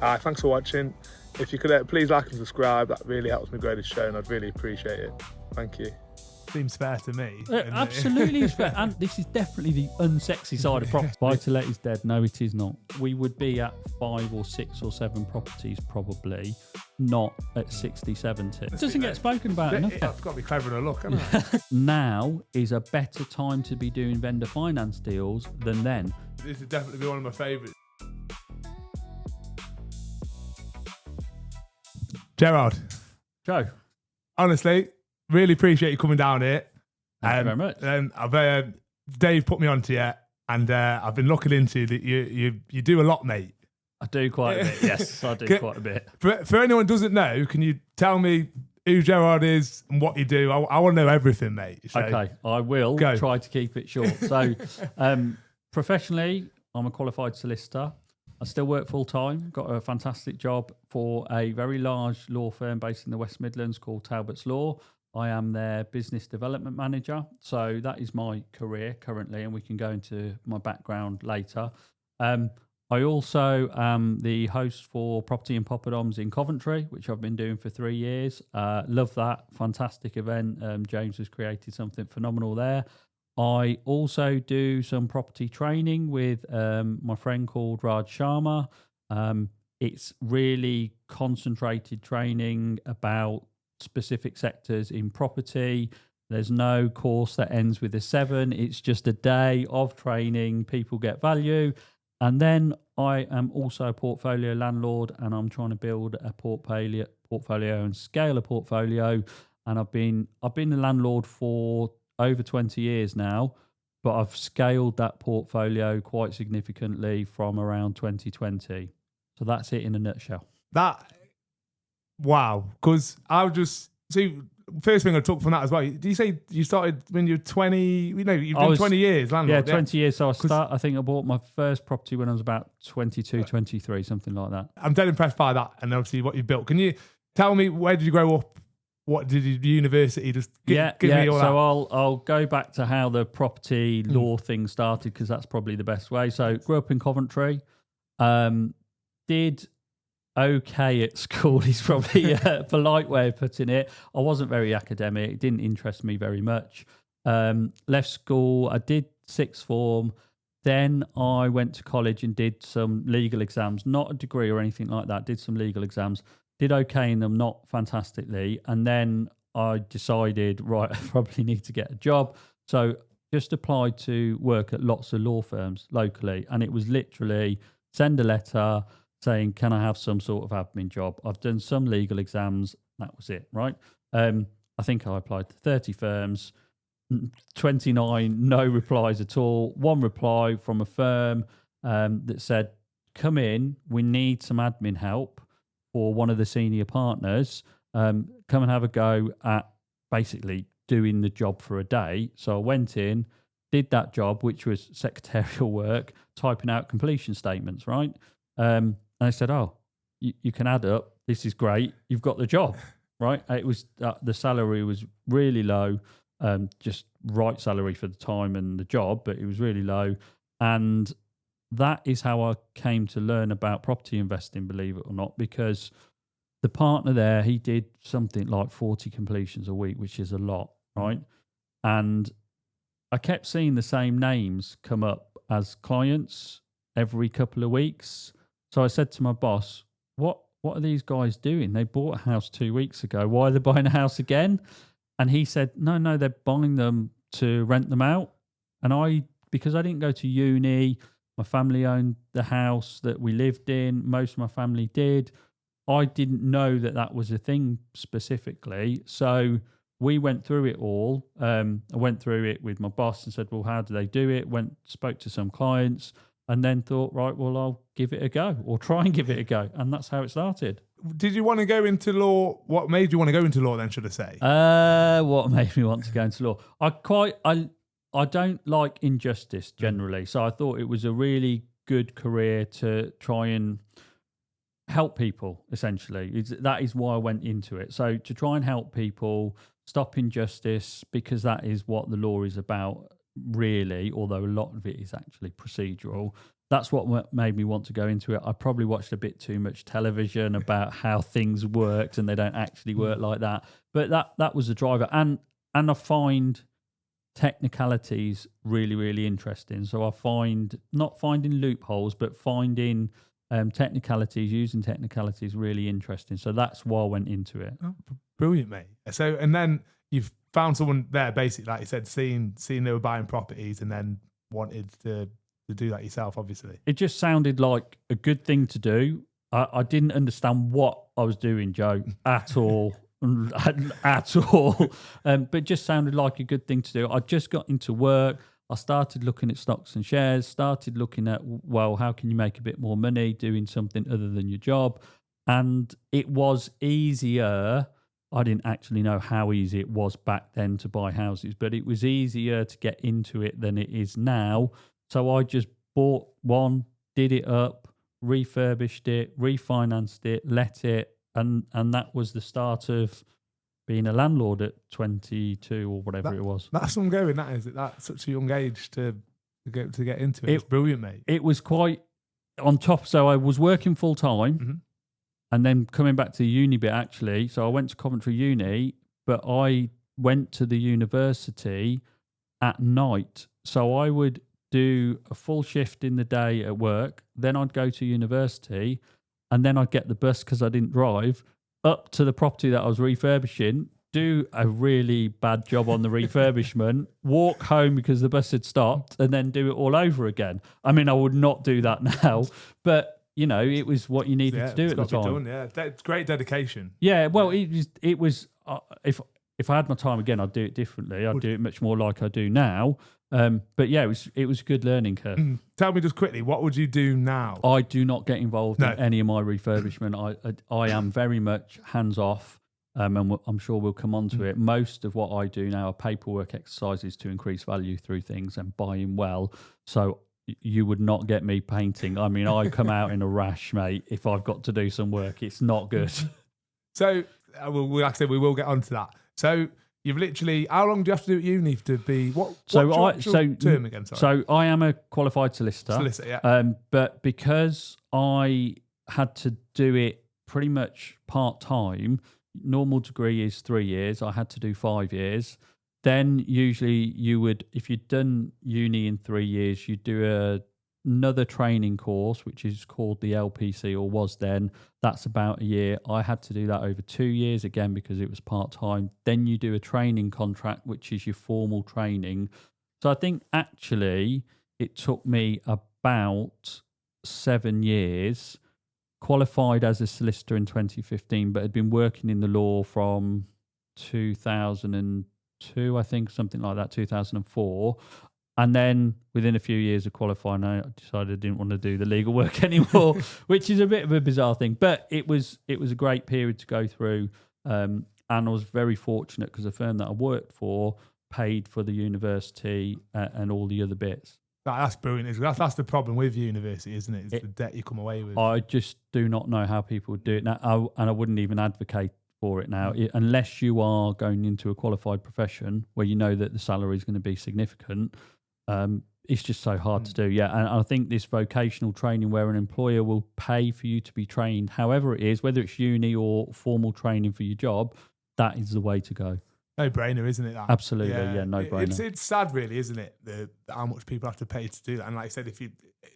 Thanks for watching. If you could please like and subscribe, that really helps me grow this show and I'd really appreciate it. Thank you. Seems fair to me. Absolutely is fair. And this is definitely the unsexy side of property. Buy-to-let is dead. No, it is not. We would be at 5 or 6 or 7 properties probably, not at 60, 70. It doesn't get spoken about enough. I've got to be clever in a look, haven't I? Now is a better time to be doing vendor finance deals than then. This would definitely be one of my favourites. Gerard. Joe. Honestly, really appreciate you coming down here. Thank you very much. I've, Dave put me onto you, and I've been looking into that. You do a lot, mate. I do quite a bit. Yes, I do quite a bit. For anyone who doesn't know, can you tell me who Gerard is and what you do? I want to know everything, mate. So, okay, I will try to keep it short. So, professionally, I'm a qualified solicitor. I still work full time. Got a fantastic job for a very large law firm based in the West Midlands called Talbots Law. I am their business development manager. So that is my career currently, and we can go into my background later. I also am the host for Property and Poppadoms in Coventry, which I've been doing for 3 years. Love that. Fantastic event. James has created something phenomenal there. I also do some property training with my friend called Raj Sharma. It's really concentrated training about specific sectors in property. There's no course that ends with a 7. It's just a day of training. People get value. And then I am also a portfolio landlord, and I'm trying to build a portfolio and scale a portfolio. And I've been a landlord for over 20 years now, but I've scaled that portfolio quite significantly from around 2020. So that's it in a nutshell. Wow. Because I'll just see. First thing I took from that as well. Did you say you started when you're 20? You've done 20 years, landlord. Yeah, 20 years. So I think I bought my first property when I was about 22, 23, something like that. I'm dead impressed by that, and obviously what you built. Can you tell me, where did you grow up? What did you do? University? Just give me all that. So I'll go back to how the property law thing started, because that's probably the best way. So grew up in Coventry. Did okay at school is probably a polite way of putting it. I wasn't very academic. It didn't interest me very much. Left school. I did sixth form. Then I went to college and did some legal exams. Not a degree or anything like that. Did some legal exams. Did okay in them, not fantastically. And then I decided, right, I probably need to get a job. So just applied to work at lots of law firms locally. And it was literally send a letter saying, can I have some sort of admin job? I've done some legal exams. That was it, right? I think I applied to 30 firms, 29, no replies at all. One reply from a firm that said, come in, we need some admin help for one of the senior partners. Come and have a go at basically doing the job for a day. So I went in, did that job, which was secretarial work, typing out completion statements, right? And I said, oh, you can add up. This is great. You've got the job, right? It was the salary was really low, just right salary for the time and the job, but it was really low. And that is how I came to learn about property investing, believe it or not, because the partner there, he did something like 40 completions a week, which is a lot, right? And I kept seeing the same names come up as clients every couple of weeks. So I said to my boss, what are these guys doing? They bought a house 2 weeks ago. Why are they buying a house again? And he said, no, they're buying them to rent them out. And because I didn't go to uni, my family owned the house that we lived in. Most of my family did. I didn't know that was a thing specifically. So we went through it all. I went through it with my boss and said, well, how do they do it? Spoke to some clients and then thought, right, well, I'll give it a go, or try and give it a go. And that's how it started. Did you want to go into law? What made you want to go into law then, should I say? What made me want to go into law? I don't like injustice generally. So I thought it was a really good career to try and help people, essentially. That is why I went into it. So to try and help people, stop injustice, because that is what the law is about, really, although a lot of it is actually procedural. that's what made me want to go into it. I probably watched a bit too much television about how things worked, and they don't actually work like that. But that was the driver, and I find technicalities really, really interesting. So I find not finding loopholes, but finding using technicalities really interesting. So that's why I went into it. Oh, brilliant, mate. So, and then you've found someone there, basically, like you said, seen they were buying properties, and then wanted to do that yourself, obviously. It just sounded like a good thing to do. I didn't understand what I was doing, Joe, at all. At all. But it just sounded like a good thing to do. I just got into work. I started looking at stocks and shares, started looking at, well, how can you make a bit more money doing something other than your job? And it was easier. I didn't actually know how easy it was back then to buy houses, but it was easier to get into it than it is now. So I just bought one, did it up, refurbished it, refinanced it, let it, and that was the start of being a landlord at 22 or whatever it was. That's ongoing, that is. That's such a young age to get into it. It's brilliant, mate. It was quite on top. So I was working full time and then coming back to the uni bit, actually. So I went to Coventry Uni, but I went to the university at night. So I would do a full shift in the day at work, then I'd go to university, and then I'd get the bus because I didn't drive up to the property that I was refurbishing, do a really bad job on the refurbishment, walk home because the bus had stopped, and then do it all over again. I mean, I would not do that now, but you know, it was what you needed to do at the time. It's great dedication. Yeah, well, it was. If I had my time again, I'd do it differently. I'd do it much more like I do now. But yeah, it was a good learning curve. Tell me just quickly, what would you do now? I do not get involved in any of my refurbishment. I am very much hands off, and I'm sure we'll come on to it. Most of what I do now are paperwork exercises to increase value through things and buying well. So you would not get me painting. I mean, I come out in a rash, mate, if I've got to do some work. It's not good. So, like I said, we will get onto that. So you've literally, how long do you have to do at uni to be, what's your term again? Sorry. So I am a qualified solicitor. Yeah. But because I had to do it pretty much part-time, normal degree is 3 years. I had to do 5 years. Then usually you would, if you'd done uni in 3 years, you'd do another training course, which is called the LPC, or was then. That's about a year. I had to do that over 2 years, again, because it was part-time. Then you do a training contract, which is your formal training. So I think actually it took me about 7 years, qualified as a solicitor in 2015, but had been working in the law from 2002, I think, something like that, 2004. And then within a few years of qualifying, I decided I didn't want to do the legal work anymore, which is a bit of a bizarre thing. But it was a great period to go through. And I was very fortunate because the firm that I worked for paid for the university and all the other bits. That's brilliant. That's the problem with university, isn't it? It's the debt you come away with. I just do not know how people would do it now. And I wouldn't even advocate for it now, unless you are going into a qualified profession where you know that the salary is going to be significant. It's just so hard to do. Yeah. And I think this vocational training where an employer will pay for you to be trained, however it is, whether it's uni or formal training for your job, that is the way to go. No brainer, isn't it? That? Absolutely. Yeah, no brainer. It's sad, really, isn't it? How much people have to pay to do that. And like I said,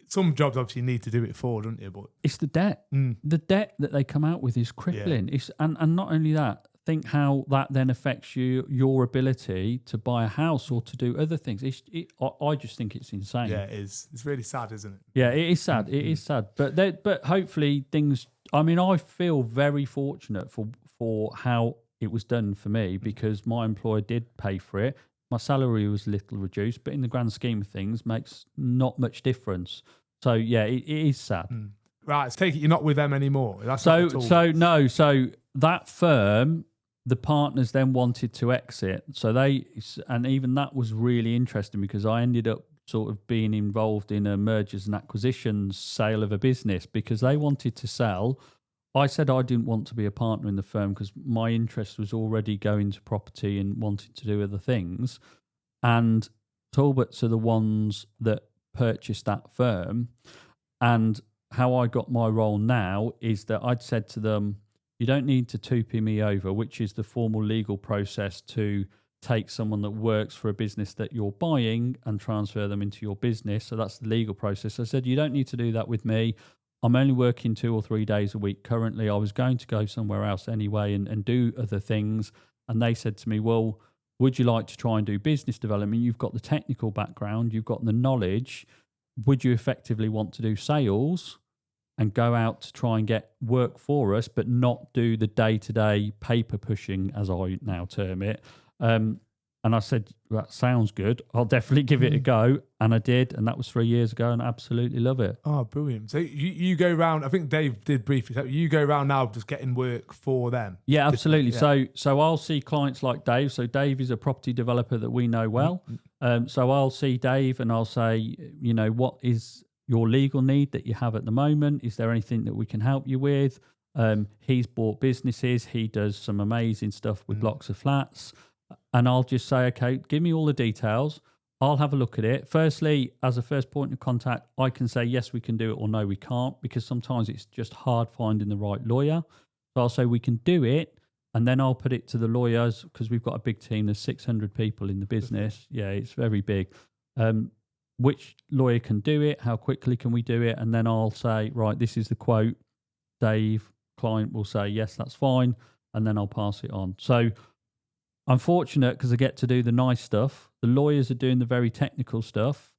some jobs obviously need to do it for, don't you? But it's the debt. The debt that they come out with is crippling. Yeah. And not only that, think how that then affects your ability to buy a house or to do other things. I just think it's insane. Yeah, it is. It's really sad, isn't it? Yeah, it is sad. It is sad. But hopefully things. I mean, I feel very fortunate for how it was done for me because my employer did pay for it. My salary was a little reduced, but in the grand scheme of things, makes not much difference. So yeah, it is sad. Right, let's take it. You're not with them anymore. So that firm. The partners then wanted to exit. And even that was really interesting because I ended up sort of being involved in a mergers and acquisitions sale of a business because they wanted to sell. I said I didn't want to be a partner in the firm because my interest was already going to property and wanting to do other things. And Talbots are the ones that purchased that firm. And how I got my role now is that I'd said to them, you don't need to 2P me over, which is the formal legal process to take someone that works for a business that you're buying and transfer them into your business. So that's the legal process. I said, you don't need to do that with me. I'm only working 2 or 3 days a week currently. I was going to go somewhere else anyway and do other things. And they said to me, well, would you like to try and do business development? You've got the technical background, you've got the knowledge. Would you effectively want to do sales and go out to try and get work for us, but not do the day-to-day paper pushing, as I now term it? And I said, that sounds good. I'll definitely give it a go. And I did. And that was 3 years ago, and I absolutely love it. Oh, brilliant. So you go around, I think Dave did briefly, so you go around now just getting work for them. Yeah, absolutely. Yeah. So I'll see clients like Dave. So Dave is a property developer that we know well. So I'll see Dave and I'll say, you know, what is your legal need that you have at the moment? Is there anything that we can help you with? He's bought businesses. He does some amazing stuff with blocks of flats. And I'll just say, okay, give me all the details. I'll have a look at it. Firstly, as a first point of contact, I can say, yes, we can do it, or no, we can't, because sometimes it's just hard finding the right lawyer. So I'll say we can do it, and then I'll put it to the lawyers, because we've got a big team. There's 600 people in the business. Yeah, it's very big. Which lawyer can do it? How quickly can we do it? And then I'll say, right, this is the quote. Dave, client, will say, yes, that's fine. And then I'll pass it on. So I'm fortunate because I get to do the nice stuff. The lawyers are doing the very technical stuff,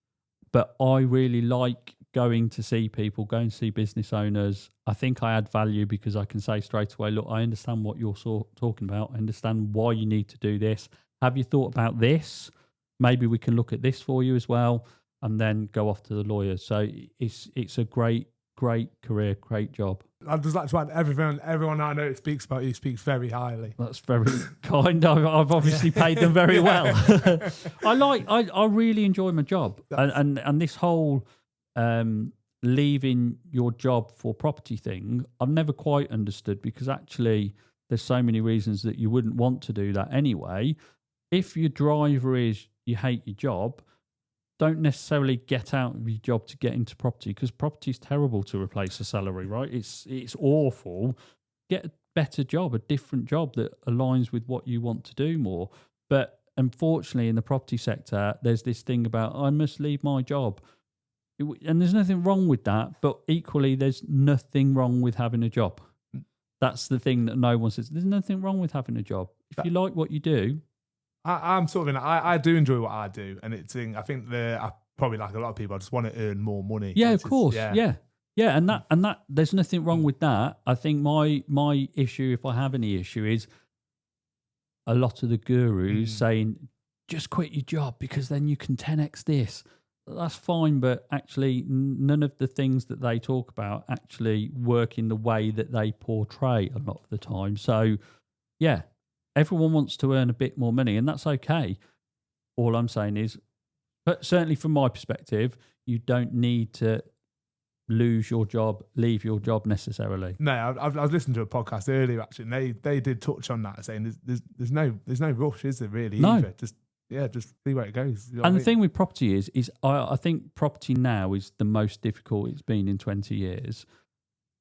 but I really like going to see people, going to see business owners. I think I add value because I can say straight away, look, I understand what you're talking about. I understand why you need to do this. Have you thought about this? Maybe we can look at this for you as well, and then go off to the lawyers. So it's a great career, great job. I'd just like to add, everyone I know that speaks about you speaks very highly. That's very kind. I've obviously paid them very well. I really enjoy my job, and this whole leaving your job for property thing, I've never quite understood, because actually there's so many reasons that you wouldn't want to do that anyway. If your driver is you hate your job, don't necessarily get out of your job to get into property, because property is terrible to replace a salary, right? It's awful. Get a better job, a different job that aligns with what you want to do more. But unfortunately, in the property sector, there's this thing about, I must leave my job. And there's nothing wrong with that, but equally, there's nothing wrong with having a job. That's the thing that no one says. There's nothing wrong with having a job. If you like what you do. I'm sort of I do enjoy what I do, and I think I probably, like a lot of people, I just want to earn more money. Yeah, of course. Yeah, and that there's nothing wrong with that. I think my issue, if I have any issue, is a lot of the gurus saying just quit your job because then you can 10x this. That's fine, but actually none of the things that they talk about actually work in the way that they portray a lot of the time. So yeah. Everyone wants to earn a bit more money, and that's okay. All I'm saying is, but certainly from my perspective, you don't need to lose your job, leave your job necessarily. No, I was listening to a podcast earlier actually, and they did touch on that, saying there's no rush, is there really? No. Either. Just see where it goes. You know and the thing with property is I think property now is the most difficult it's been in 20 years.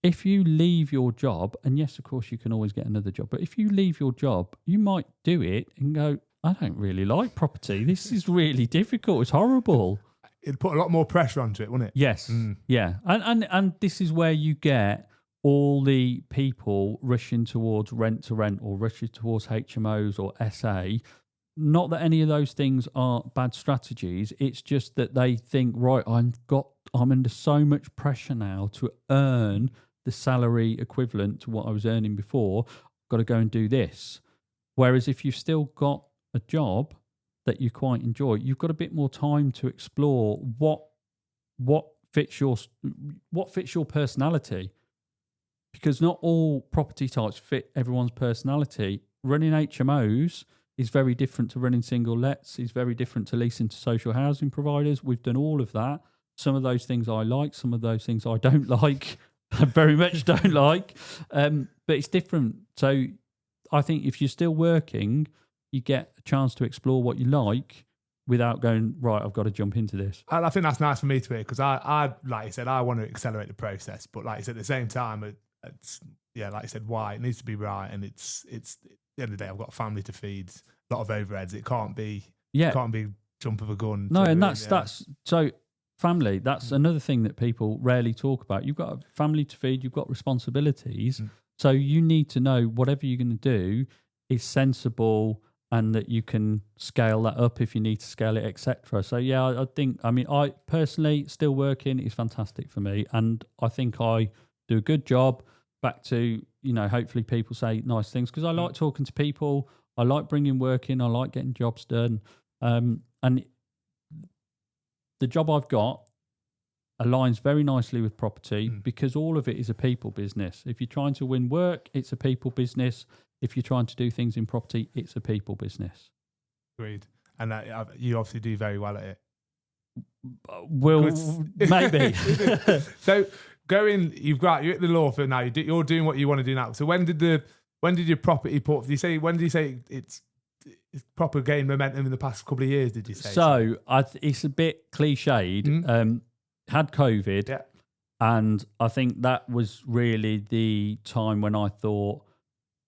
If you leave your job, and yes, of course, you can always get another job, but if you leave your job, you might do it and go, I don't really like property. This is really difficult. It's horrible. It'd put a lot more pressure onto it, wouldn't it? Yes. Yeah. And this is where you get all the people rushing towards rent to rent or rushing towards HMOs or SA. Not that any of those things are bad strategies. It's just that they think, right, I'm under so much pressure now to earn the salary equivalent to what I was earning before. I've got to go and do this. Whereas if you've still got a job that you quite enjoy, you've got a bit more time to explore what fits your personality. Because not all property types fit everyone's personality. Running HMOs is very different to running single lets. It's very different to leasing to social housing providers. We've done all of that. Some of those things I like, some of those things I don't like. I very much don't like, but it's different. So I think if you're still working, you get a chance to explore what you like, without going, right, I've got to jump into this. And I think that's nice for me to hear, because I like you said, I want to accelerate the process, but like you said, at the same time, it's like you said, why it needs to be right, and it's at the end of the day, I've got a family to feed, a lot of overheads. It can't be jump of a gun. No, and that's so family. That's another thing that people rarely talk about. You've got a family to feed. You've got responsibilities. So you need to know whatever you're going to do is sensible, and that you can scale that up if you need to scale it, etc. So yeah, I personally still working is fantastic for me, and I think I do a good job. Back to, hopefully people say nice things, because I like talking to people. I like bringing work in. I like getting jobs done. And the job I've got aligns very nicely with property, because all of it is a people business. If you're trying to win work, it's a people business. If you're trying to do things in property, it's a people business. Agreed. And you obviously do very well at it. Well, maybe. So you're at the law firm now. You're doing what you want to do now. So when did your property when did you say it's proper gained momentum in the past couple of years? Did you say? So it's a bit cliched. Had COVID, and I think that was really the time when I thought,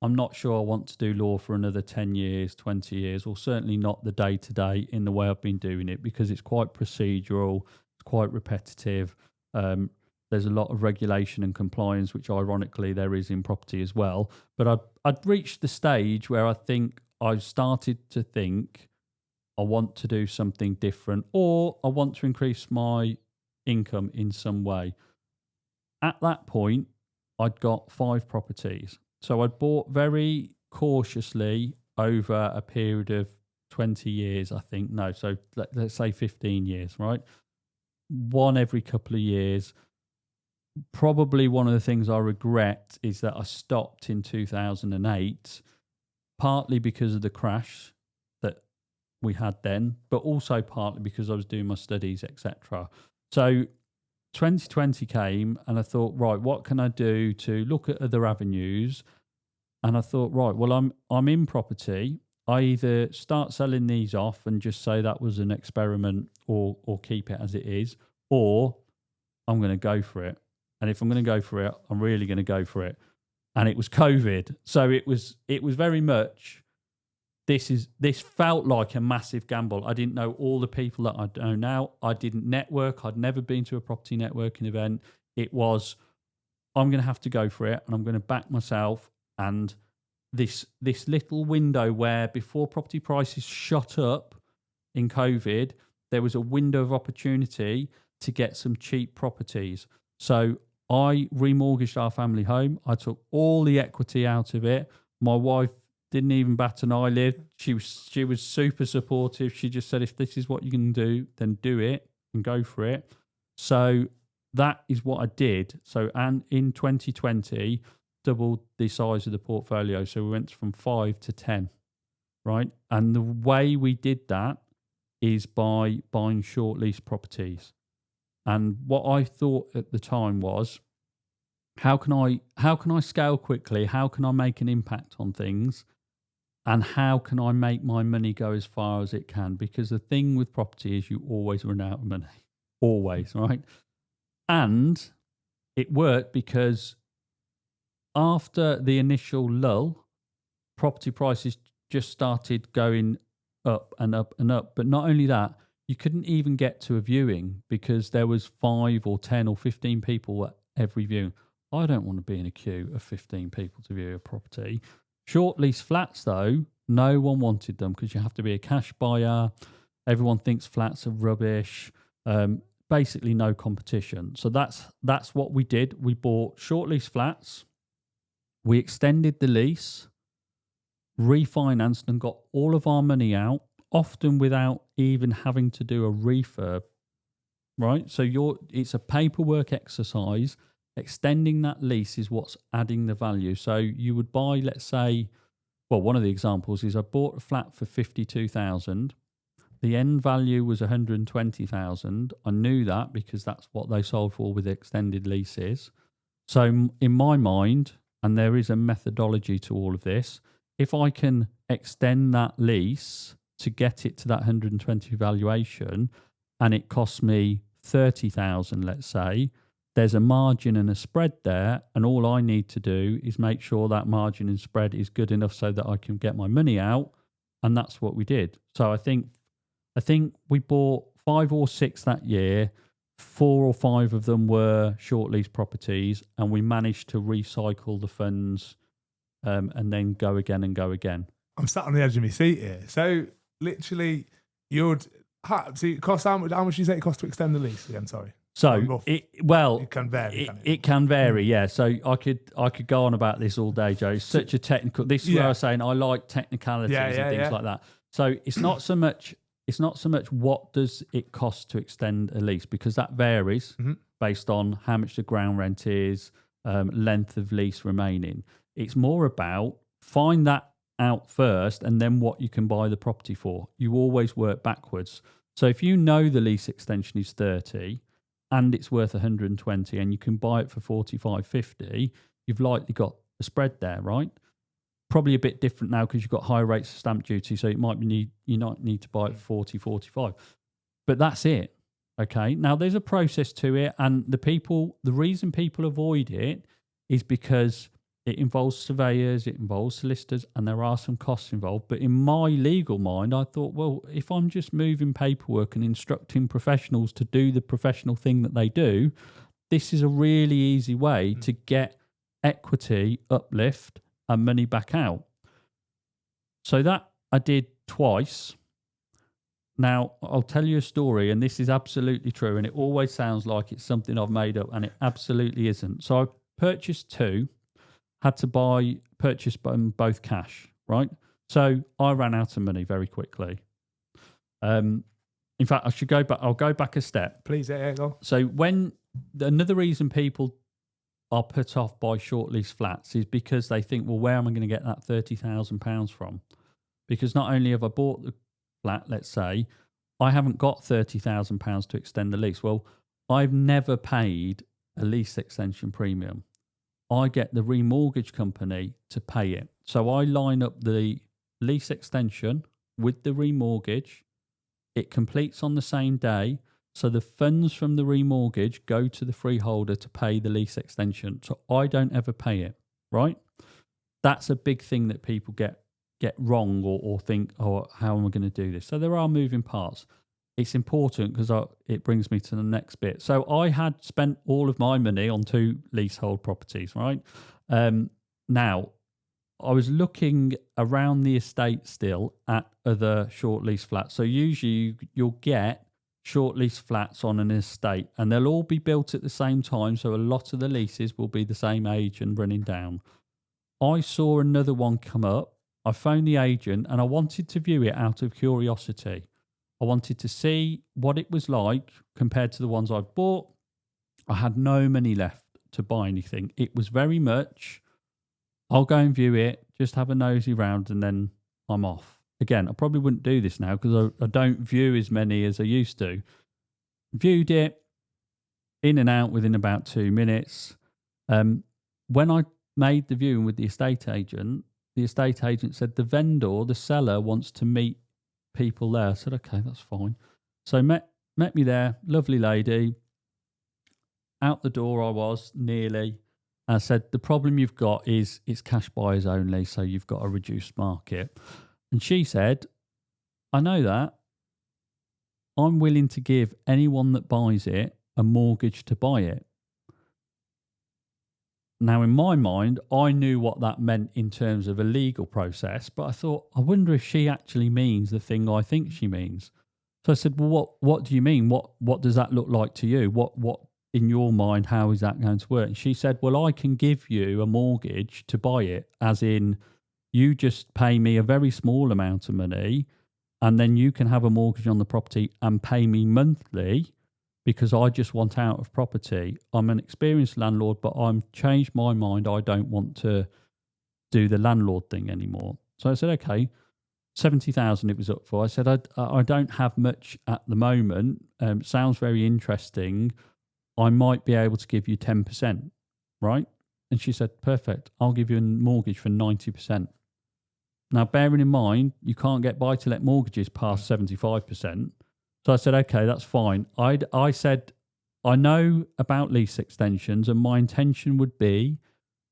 I'm not sure I want to do law for another 10 years, 20 years, or certainly not the day-to-day in the way I've been doing it, because it's quite procedural, it's quite repetitive. There's a lot of regulation and compliance, which ironically there is in property as well. But I'd reached the stage where I think I've started to think I want to do something different, or I want to increase my income in some way. At that point, I'd got 5 properties. So I'd bought very cautiously over a period of 20 years, I think. No, so let's say 15 years, right? One every couple of years. Probably one of the things I regret is that I stopped in 2008, partly because of the crash that we had then, but also partly because I was doing my studies, etc. So 2020 came, and I thought, right, what can I do to look at other avenues? And I thought, right, well, I'm in property. I either start selling these off and just say that was an experiment, or keep it as it is, or I'm going to go for it. And if I'm going to go for it, I'm really going to go for it. And it was COVID, so it was very much. This felt like a massive gamble. I didn't know all the people that I know now. I didn't network. I'd never been to a property networking event. It was, I'm going to have to go for it, and I'm going to back myself. And this little window where before property prices shot up in COVID, there was a window of opportunity to get some cheap properties. So I remortgaged our family home. I took all the equity out of it. My wife didn't even bat an eyelid. She was super supportive. She just said, if this is what you can do, then do it and go for it. So that is what I did. So, and in 2020, doubled the size of the portfolio. So we went from 5 to 10, right? And the way we did that is by buying short lease properties. And what I thought at the time was, how can I scale quickly? How can I make an impact on things? And how can I make my money go as far as it can? Because the thing with property is you always run out of money. Always, right? And it worked because after the initial lull, property prices just started going up and up and up. But not only that, you couldn't even get to a viewing because there was 5 or 10 or 15 people at every viewing. I don't want to be in a queue of 15 people to view a property. Short lease flats, though, no one wanted them because you have to be a cash buyer. Everyone thinks flats are rubbish. Basically, no competition. So that's what we did. We bought short lease flats. We extended the lease, refinanced, and got all of our money out, often without even having to do a refurb. Right? So it's a paperwork exercise. Extending that lease is what's adding the value. So you would buy, let's say, well, one of the examples is I bought a flat for 52,000. The end value was 120,000. I knew that because that's what they sold for with extended leases. So in my mind, and there is a methodology to all of this, if I can extend that lease to get it to that 120 valuation, and it costs me 30,000, let's say, there's a margin and a spread there, and all I need to do is make sure that margin and spread is good enough so that I can get my money out, and that's what we did. So I think we bought 5 or 6 that year. 4 or 5 of them were short lease properties, and we managed to recycle the funds and then go again and go again. I'm sat on the edge of my seat here. So literally, so it costs how much do you say it costs to extend the lease again? Sorry. So it can vary. It can vary, yeah. So I could go on about this all day, Joe. It's such a technical. This is where I was saying I like technicalities and things like that. So it's not so much what does it cost to extend a lease, because that varies based on how much the ground rent is, length of lease remaining. It's more about find that out first and then what you can buy the property for. You always work backwards. So if you know the lease extension is 30 and it's worth 120 and you can buy it for 45, 50, you've likely got a spread there, right? Probably a bit different now because you've got higher rates of stamp duty, so you might need to buy it for 40, 45. But that's it. Okay. Now there's a process to it, and the reason people avoid it is because it involves surveyors, it involves solicitors, and there are some costs involved. But in my legal mind, I thought, well, if I'm just moving paperwork and instructing professionals to do the professional thing that they do, this is a really easy way to get equity uplift and money back out. So that I did twice. Now, I'll tell you a story, and this is absolutely true, and it always sounds like it's something I've made up, and it absolutely isn't. So I purchased 2, had to purchase them both cash, right? So I ran out of money very quickly. In fact, I'll go back a step. Please, go. So another reason people are put off by short lease flats is because they think, well, where am I going to get that £30,000 from? Because not only have I bought the flat, let's say, I haven't got £30,000 to extend the lease. Well, I've never paid a lease extension premium. I get the remortgage company to pay it. So I line up the lease extension with the remortgage. It completes on the same day. So the funds from the remortgage go to the freeholder to pay the lease extension. So I don't ever pay it, right? That's a big thing that people get wrong or think, oh, how am I going to do this? So there are moving parts. It's important because it brings me to the next bit. So I had spent all of my money on 2 leasehold properties, right? Now, I was looking around the estate still at other short lease flats. So usually you'll get short lease flats on an estate, and they'll all be built at the same time. So a lot of the leases will be the same age and running down. I saw another one come up. I phoned the agent and I wanted to view it out of curiosity. I wanted to see what it was like compared to the ones I've bought. I had no money left to buy anything. It was very much, I'll go and view it, just have a nosy round, and then I'm off. Again, I probably wouldn't do this now because I don't view as many as I used to. Viewed it, in and out within about 2 minutes. When I made the viewing with the estate agent said the vendor, the seller, wants to meet people there. I said, okay, that's fine. So met me there, lovely lady. Out the door I was, nearly. I said, the problem you've got is it's cash buyers only, so you've got a reduced market. And she said, I know that. I'm willing to give anyone that buys it a mortgage to buy it. Now, in my mind, I knew what that meant in terms of a legal process, but I thought, I wonder if she actually means the thing I think she means. So I said, well, what do you mean? What does that look like to you? What in your mind, how is that going to work? And she said, well, I can give you a mortgage to buy it, as in you just pay me a very small amount of money and then you can have a mortgage on the property and pay me monthly because I just want out of property. I'm an experienced landlord, but I've changed my mind. I don't want to do the landlord thing anymore. So I said, okay, 70,000 it was up for. I said, I don't have much at the moment. Sounds very interesting. I might be able to give you 10%, right? And she said, perfect. I'll give you a mortgage for 90%. Now, bearing in mind, you can't get buy-to-let mortgages past 75%. So I said, okay, that's fine. I said, I know about lease extensions, and my intention would be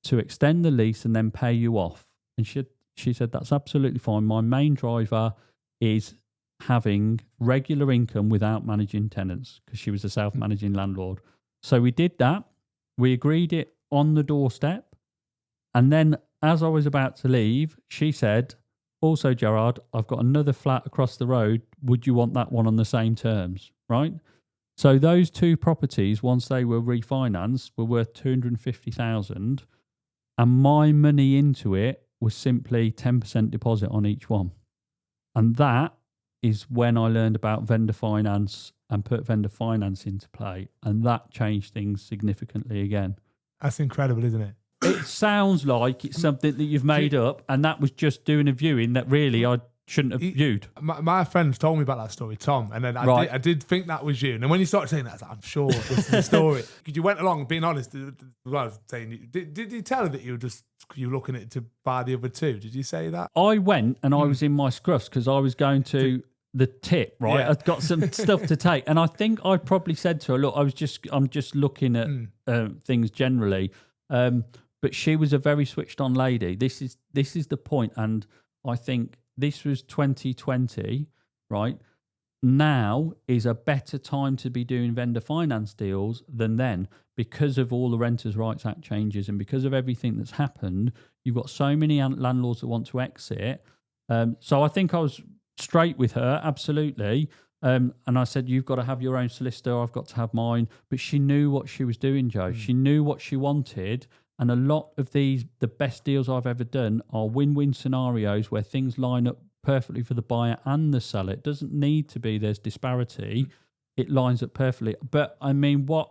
to extend the lease and then pay you off. And she said, that's absolutely fine. My main driver is having regular income without managing tenants, because she was a self-managing landlord. So we did that. We agreed it on the doorstep. And then as I was about to leave, she said, also, Gerard, I've got another flat across the road. Would you want that one on the same terms? Right? So those two properties, once they were refinanced, were worth 250,000, and my money into it was simply 10% deposit on each one. And that is when I learned about vendor finance and put vendor finance into play, and that changed things significantly again. That's incredible, isn't it? It sounds like it's something that you've made up, and that was just doing a viewing that really I shouldn't have viewed. My friend told me about that story, Tom, and then I did think that was you. And then when you started saying that, I was like, I'm sure this is the story. You went along, being honest, well, I was saying, did you tell her that you were looking at to buy the other two? Did you say that? I went and I was in my scruffs because I was going to the tip, right? Yeah. I'd got some stuff to take. And I think I probably said to her, look, I'm just looking at things generally. But she was a very switched on lady. This is the point. And I think this was 2020, right? Now is a better time to be doing vendor finance deals than then, because of all the Renters' Rights Act changes and because of everything that's happened. You've got so many landlords that want to exit. So I think I was straight with her, absolutely. And I said, you've got to have your own solicitor, I've got to have mine. But she knew what she was doing, Joe. She knew what she wanted. And a lot of the best deals I've ever done are win-win scenarios where things line up perfectly for the buyer and the seller. It doesn't need to be there's disparity. It lines up perfectly. But I mean, what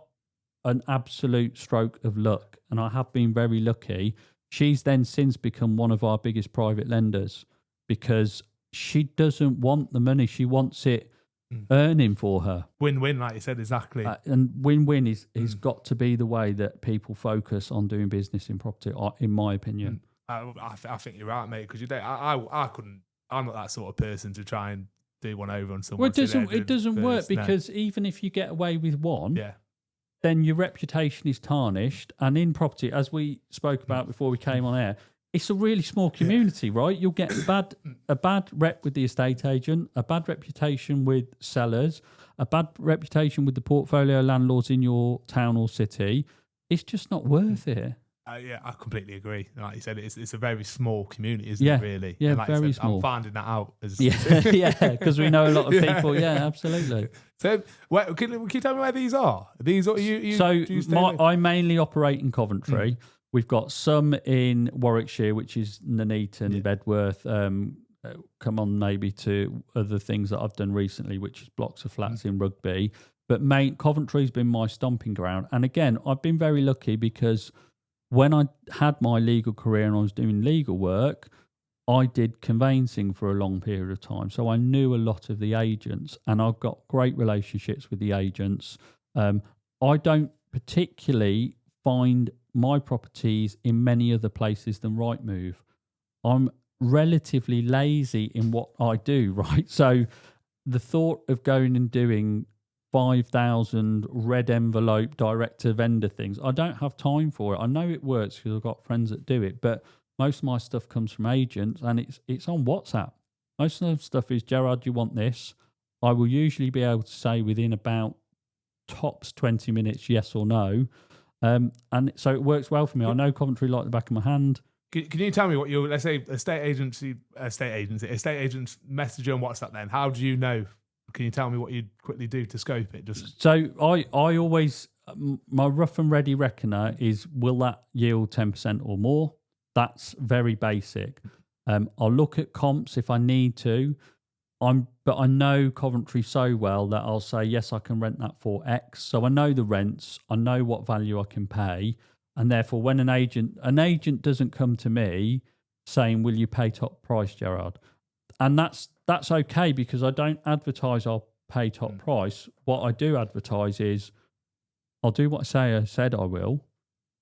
an absolute stroke of luck. And I have been very lucky. She's then since become one of our biggest private lenders, because she doesn't want the money. She wants it earning for her. Win-win, like you said, exactly. And win-win is got to be the way that people focus on doing business in property, in my opinion. I think you're right, mate, because you don't. I couldn't. I'm not that sort of person to try and do one over on someone. Well, it doesn't work because even if you get away with one, then your reputation is tarnished. And in property, as we spoke about before we came on air, it's a really small community, right? You'll get a bad rep with the estate agent, a bad reputation with sellers, a bad reputation with the portfolio landlords in your town or city. It's just not worth it. Yeah, I completely agree. Like you said, it's a very small community, isn't it, really? Yeah, like very said, small. I'm finding that out. Because we know a lot of people. Yeah, absolutely. So, can you tell me where these are? I mainly operate in Coventry. We've got some in Warwickshire, which is Nuneaton, Bedworth. Come on, maybe to other things that I've done recently, which is blocks of flats in Rugby. But Coventry's been my stomping ground. And again, I've been very lucky because when I had my legal career and I was doing legal work, I did conveyancing for a long period of time. So I knew a lot of the agents, and I've got great relationships with the agents. I don't particularly find my properties in many other places than Rightmove. I'm relatively lazy in what I do, right? So the thought of going and doing 5,000 red envelope direct to vendor things, I don't have time for it. I know it works because I've got friends that do it, but most of my stuff comes from agents, and it's on WhatsApp. Most of the stuff is, Gerard, you want this? I will usually be able to say within about tops 20 minutes, yes or no. And so it works well for me. I know Coventry like the back of my hand. Can you tell me what your, let's say, estate agents message you on WhatsApp then? How do you know? Can you tell me what you quickly do to scope it? So I always, my rough and ready reckoner is, will that yield 10% or more? That's very basic. I'll look at comps if I need to. But I know Coventry so well that I'll say, yes, I can rent that for X. So I know the rents, I know what value I can pay. And therefore, when an agent doesn't come to me saying, will you pay top price, Gerard? And that's okay, because I don't advertise I'll pay top price. What I do advertise is I'll do what I said I will,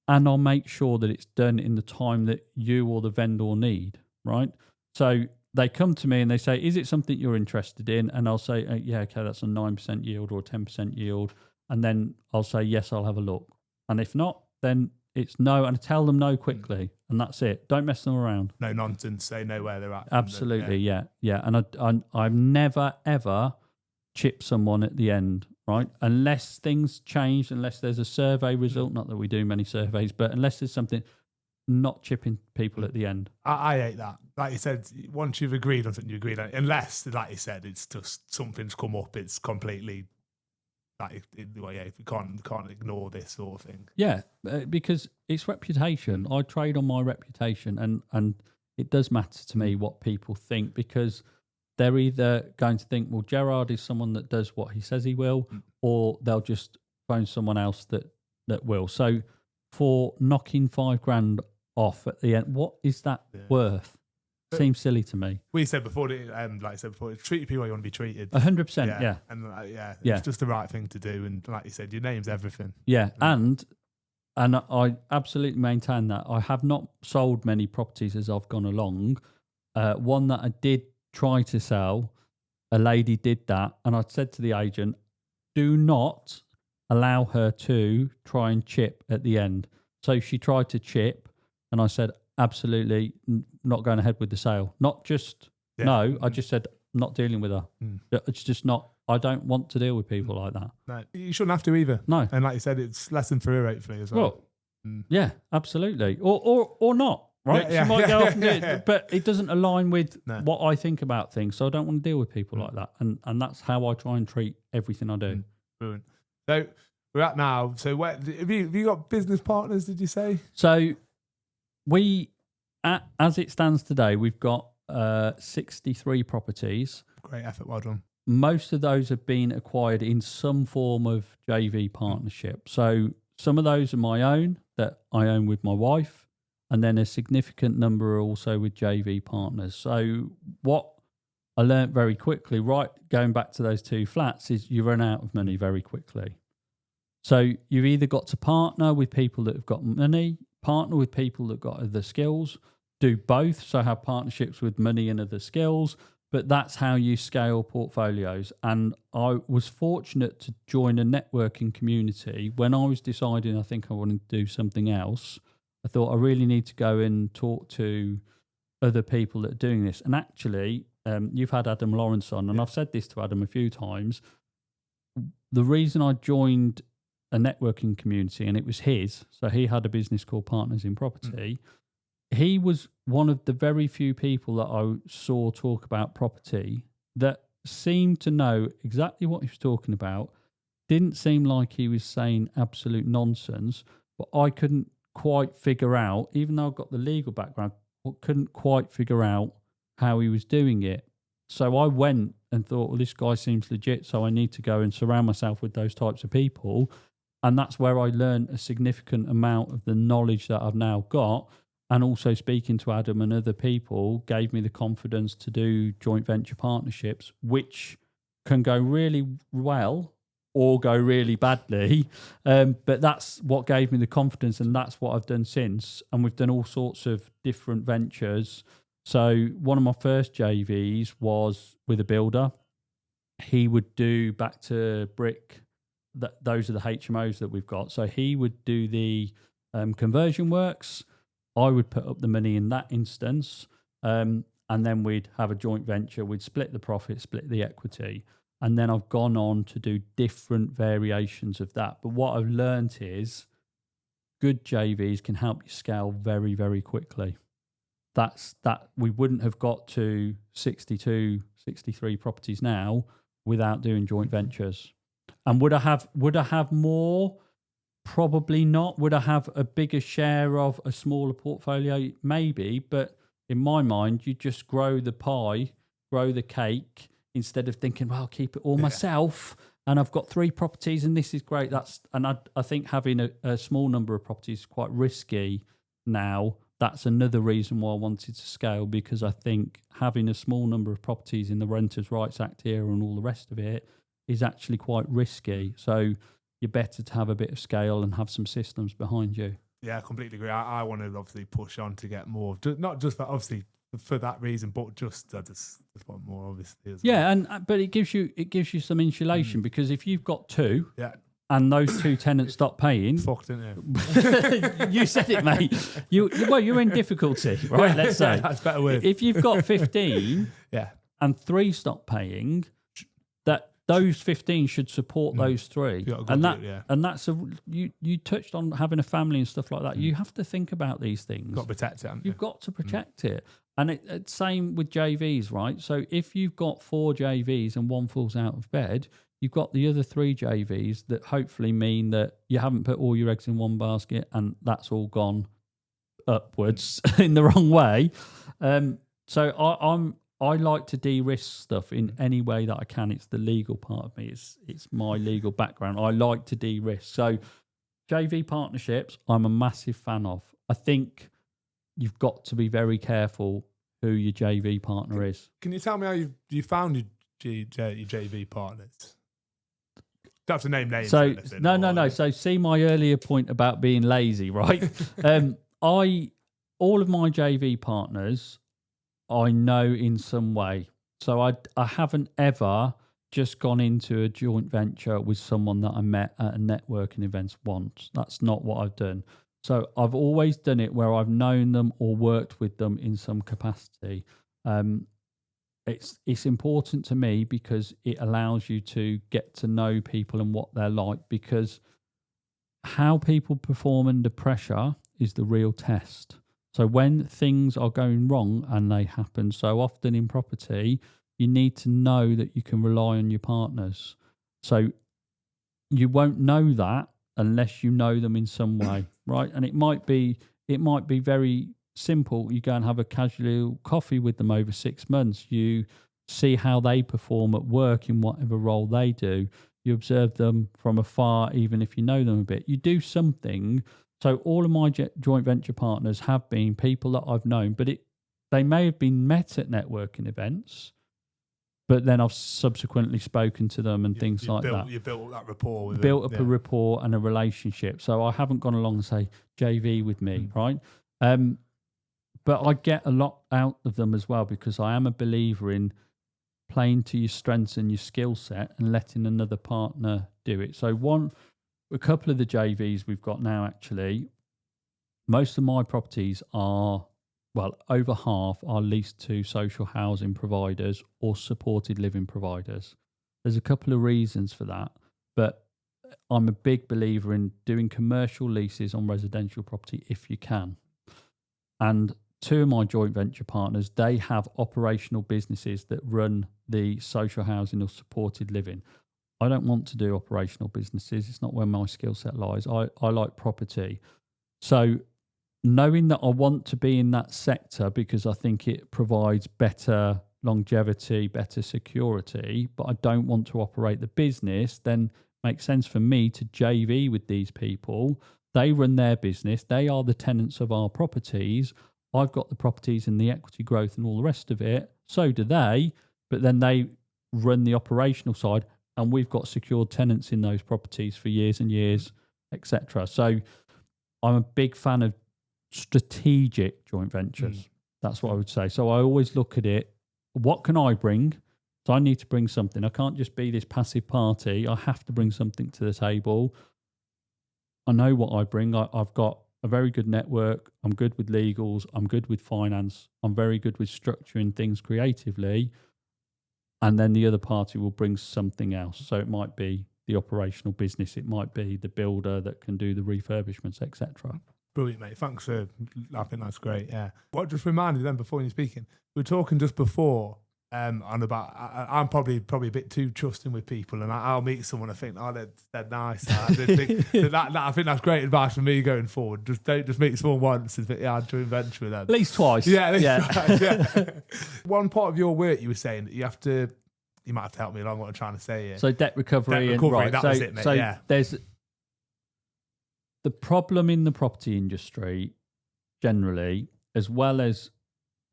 and I'll make sure that it's done in the time that you or the vendor need, right? So they come to me and they say, is it something you're interested in? And I'll say, yeah, okay, that's a 9% yield or a 10% yield. And then I'll say, yes, I'll have a look. And if not, then it's no. And I tell them no quickly. And that's it. Don't mess them around. No nonsense. They know where they're at. Absolutely, yeah. And I've never, ever chipped someone at the end, right? Unless things change, unless there's a survey result, not that we do many surveys, but unless there's something, not chipping people at the end. I hate that. Like you said, once you've agreed on something, you agreed on it. Unless, like you said, it's just something's come up, it's completely, like, well, yeah, if you can't ignore this sort of thing. Yeah, because it's reputation. I trade on my reputation, and it does matter to me what people think, because they're either going to think, well, Gerard is someone that does what he says he will, or they'll just phone someone else that will. So for knocking $5,000 off at the end, what is that worth? Seems silly to me. We said before, like I said before, treat people how you want to be treated. 100%, yeah. And it's just the right thing to do. And like you said, your name's everything. Yeah, and I absolutely maintain that. I have not sold many properties as I've gone along. One that I did try to sell, a lady did that, and I said to the agent, do not allow her to try and chip at the end. So she tried to chip, and I said, absolutely not going ahead with the sale. Not just no, I just said not dealing with her. It's just not. I don't want to deal with people like that. No, you shouldn't have to either. No, and like you said, it's lesson for her hopefully as well. Yeah, absolutely, or not. Right, she might go off and do it, but it doesn't align with what I think about things. So I don't want to deal with people like that, and that's how I try and treat everything I do. Brilliant. So we're at now. So where have you got business partners? Did you say? So we, as it stands today, we've got 63 properties. Great effort, well done. Most of those have been acquired in some form of JV partnership. So some of those are my own, that I own with my wife, and then a significant number are also with JV partners. So what I learnt very quickly, right, going back to those 2 flats, is you run out of money very quickly. So you've either got to partner with people that have got money, partner with people that got other skills, do both, so have partnerships with money and other skills, but that's how you scale portfolios. And I was fortunate to join a networking community. When I was deciding I think I wanted to do something else, I thought I really need to go and talk to other people that are doing this. And actually, you've had Adam Lawrence on, and I've said this to Adam a few times. The reason I joined a networking community, and it was his, so he had a business called Partners in Property. He was one of the very few people that I saw talk about property that seemed to know exactly what he was talking about. Didn't seem like he was saying absolute nonsense, but I couldn't quite figure out, even though I've got the legal background, I couldn't quite figure out how he was doing it. So I went and thought, well, this guy seems legit, so I need to go and surround myself with those types of people. And that's where I learned a significant amount of the knowledge that I've now got. And also speaking to Adam and other people gave me the confidence to do joint venture partnerships, which can go really well or go really badly. But that's what gave me the confidence, and that's what I've done since. And we've done all sorts of different ventures. So one of my first JVs was with a builder. He would do back to brick. Those are the HMOs that we've got. So he would do the conversion works. I would put up the money in that instance. And then we'd have a joint venture. We'd split the profit, split the equity. And then I've gone on to do different variations of that. But what I've learned is good JVs can help you scale very, very quickly. That's that we wouldn't have got to 62, 63 properties now without doing joint ventures. And would I have more? Probably not. Would I have a bigger share of a smaller portfolio? Maybe, but in my mind, you just grow the pie, grow the cake, instead of thinking, well, I'll keep it all myself and I've got 3 properties and this is great. I think having a small number of properties is quite risky now. That's another reason why I wanted to scale, because I think having a small number of properties in the Renters' Rights Act era and all the rest of it is actually quite risky. So you're better to have a bit of scale and have some systems behind you. Yeah, I completely agree. I want to obviously push on to get more, not just that, obviously for that reason, but I just want more, obviously. As Yeah, well. and but it gives you some insulation because if you've got two Yeah. and those two tenants stop paying, Fucked, didn't you? you said it, mate. You're in difficulty, right? Let's say that's a better word. if you've got 15 Yeah. and 3 stop paying, that those 15 should support those 3, You got a good and that deal, yeah. and that's you touched on having a family and stuff like that. You have to think about these things. Got to protect it, haven't you? You've got to protect it. And it's same with JVs, right? So if you've got 4 JVs and 1 falls out of bed, you've got the other 3 JVs that hopefully mean that you haven't put all your eggs in one basket and that's all gone upwards in the wrong way. So I like to de-risk stuff in any way that I can. It's the legal part of me. It's my legal background. I like to de-risk. So JV partnerships, I'm a massive fan of. I think you've got to be very careful who your JV partner is. Can you tell me how you found your JV partners? Don't have to name names. So no. So see my earlier point about being lazy, right? All of my JV partners, I know in some way. So I haven't ever just gone into a joint venture with someone that I met at a networking event once. That's not what I've done. So I've always done it where I've known them or worked with them in some capacity. It's important to me because it allows you to get to know people and what they're like, because how people perform under pressure is the real test. So when things are going wrong, and they happen so often in property, you need to know that you can rely on your partners. So you won't know that unless you know them in some way, right? And it might be very simple. You go and have a casual coffee with them over 6 months. You see how they perform at work in whatever role they do. You observe them from afar, even if you know them a bit. You do something. So all of my joint venture partners have been people that I've known, but they may have been met at networking events, but then I've subsequently spoken to them and things like that. You built that rapport with built them. up a rapport and a relationship. So I haven't gone along and say JV with me, right? But I get a lot out of them as well, because I am a believer in playing to your strengths and your skill set and letting another partner do it. So a couple of the JVs we've got now, actually, most of my properties are, well, over half are leased to social housing providers or supported living providers. There's a couple of reasons for that, but I'm a big believer in doing commercial leases on residential property if you can. And 2 of my joint venture partners, they have operational businesses that run the social housing or supported living. I don't want to do operational businesses. It's not where my skill set lies. I like property. So knowing that I want to be in that sector because I think it provides better longevity, better security, but I don't want to operate the business, then makes sense for me to JV with these people. They run their business. They are the tenants of our properties. I've got the properties and the equity growth and all the rest of it. So do they, but then they run the operational side, and we've got secured tenants in those properties for years and years, etc. So I'm a big fan of strategic joint ventures. That's what I would say. So I always look at it, what can I bring? So I need to bring something. I can't just be this passive party. I have to bring something to the table. I know what I bring. I've got a very good network. I'm good with legals. I'm good with finance. I'm very good with structuring things creatively. And then the other party will bring something else. So it might be the operational business. It might be the builder that can do the refurbishments, etc. Brilliant, mate. Thanks for, I think that's great, yeah. What just reminded me then before you're speaking, we were talking just before on about, I'm probably a bit too trusting with people, and I'll meet someone and think, oh, they're nice. I think that's great advice for me going forward. Just don't just meet someone once and think, yeah, I'll joint venture with them. At least twice. Yeah, at least twice, yeah. One part of your work you were saying that you might have to help me along what I'm trying to say here. So debt recovery. Right, that was it, mate, yeah. There's the problem in the property industry generally, as well as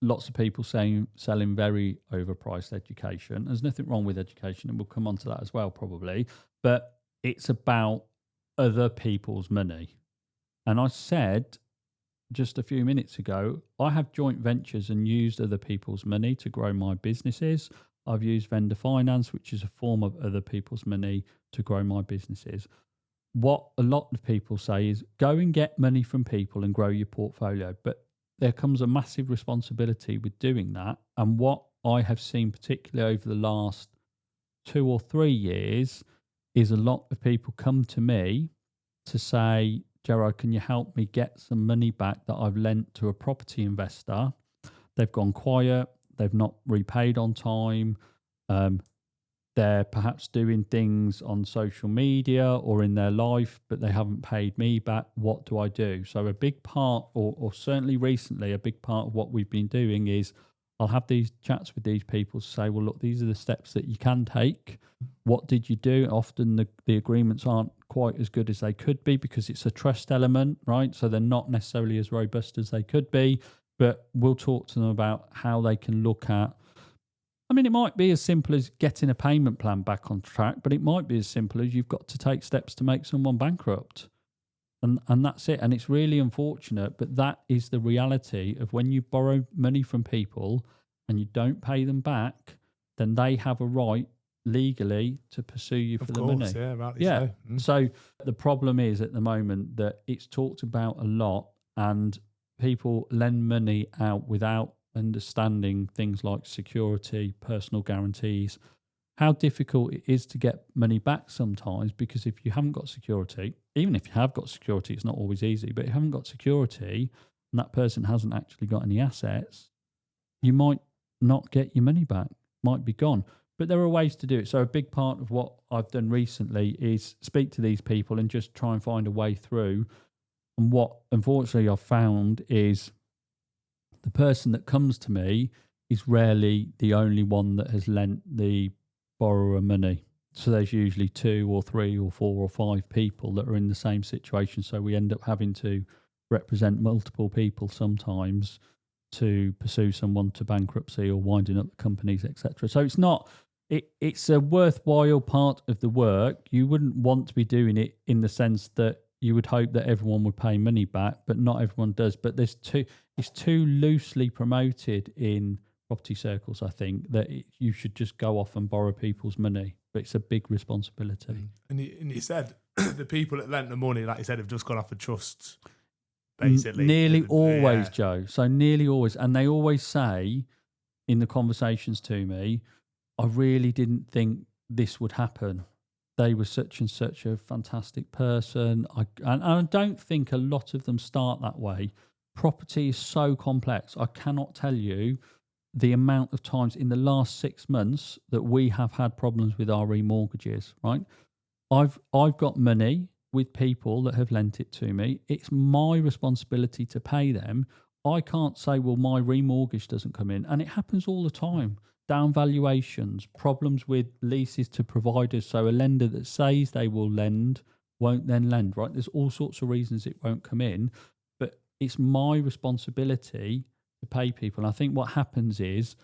lots of people selling very overpriced education. There's nothing wrong with education, and we'll come on to that as well probably, but it's about other people's money. And I said just a few minutes ago, I have joint ventures and used other people's money to grow my businesses. I've used vendor finance, which is a form of other people's money to grow my businesses. What a lot of people say is go and get money from people and grow your portfolio. But there comes a massive responsibility with doing that. And what I have seen, particularly over the last 2 or 3 years, is a lot of people come to me to say, Gerard, can you help me get some money back that I've lent to a property investor? They've gone quiet. They've not repaid on time. They're perhaps doing things on social media or in their life, but they haven't paid me back. What do I do? So a big part, or certainly recently, a big part of what we've been doing is I'll have these chats with these people to say, well, look, these are the steps that you can take. What did you do? Often the agreements aren't quite as good as they could be because it's a trust element, right? So they're not necessarily as robust as they could be, but we'll talk to them about how they can look at. I mean, it might be as simple as getting a payment plan back on track, but it might be as simple as you've got to take steps to make someone bankrupt. And that's it. And it's really unfortunate, but that is the reality of when you borrow money from people and you don't pay them back, then they have a right legally to pursue you for the money. Yeah, rightly yeah. so. Mm. So the problem is at the moment that it's talked about a lot and people lend money out without understanding things like security, personal guarantees, how difficult it is to get money back sometimes, because if you haven't got security, even if you have got security, it's not always easy, but if you haven't got security and that person hasn't actually got any assets, you might not get your money back, might be gone. But there are ways to do it. So a big part of what I've done recently is speak to these people and just try and find a way through. And what unfortunately I've found is the person that comes to me is rarely the only one that has lent the borrower money. So there's usually 2 or 3 or 4 or 5 people that are in the same situation. So we end up having to represent multiple people sometimes to pursue someone to bankruptcy or winding up the companies, etc. So it's not, it's a worthwhile part of the work. You wouldn't want to be doing it in the sense that you would hope that everyone would pay money back, but not everyone does. But it's too loosely promoted in property circles, I think, that you should just go off and borrow people's money. But it's a big responsibility. And you said the people that lent the money, like you said, have just gone off of trusts, basically. Nearly always, Joe. So nearly always. And they always say in the conversations to me, I really didn't think this would happen. They were such and such a fantastic person. And I don't think a lot of them start that way. Property is so complex. I cannot tell you the amount of times in the last 6 months that we have had problems with our remortgages, right? I've got money with people that have lent it to me. It's my responsibility to pay them. I can't say, well, my remortgage doesn't come in. And it happens all the time. Down valuations, problems with leases to providers. So a lender that says they will lend won't then lend, right? There's all sorts of reasons it won't come in, but it's my responsibility to pay people. And I think what happens is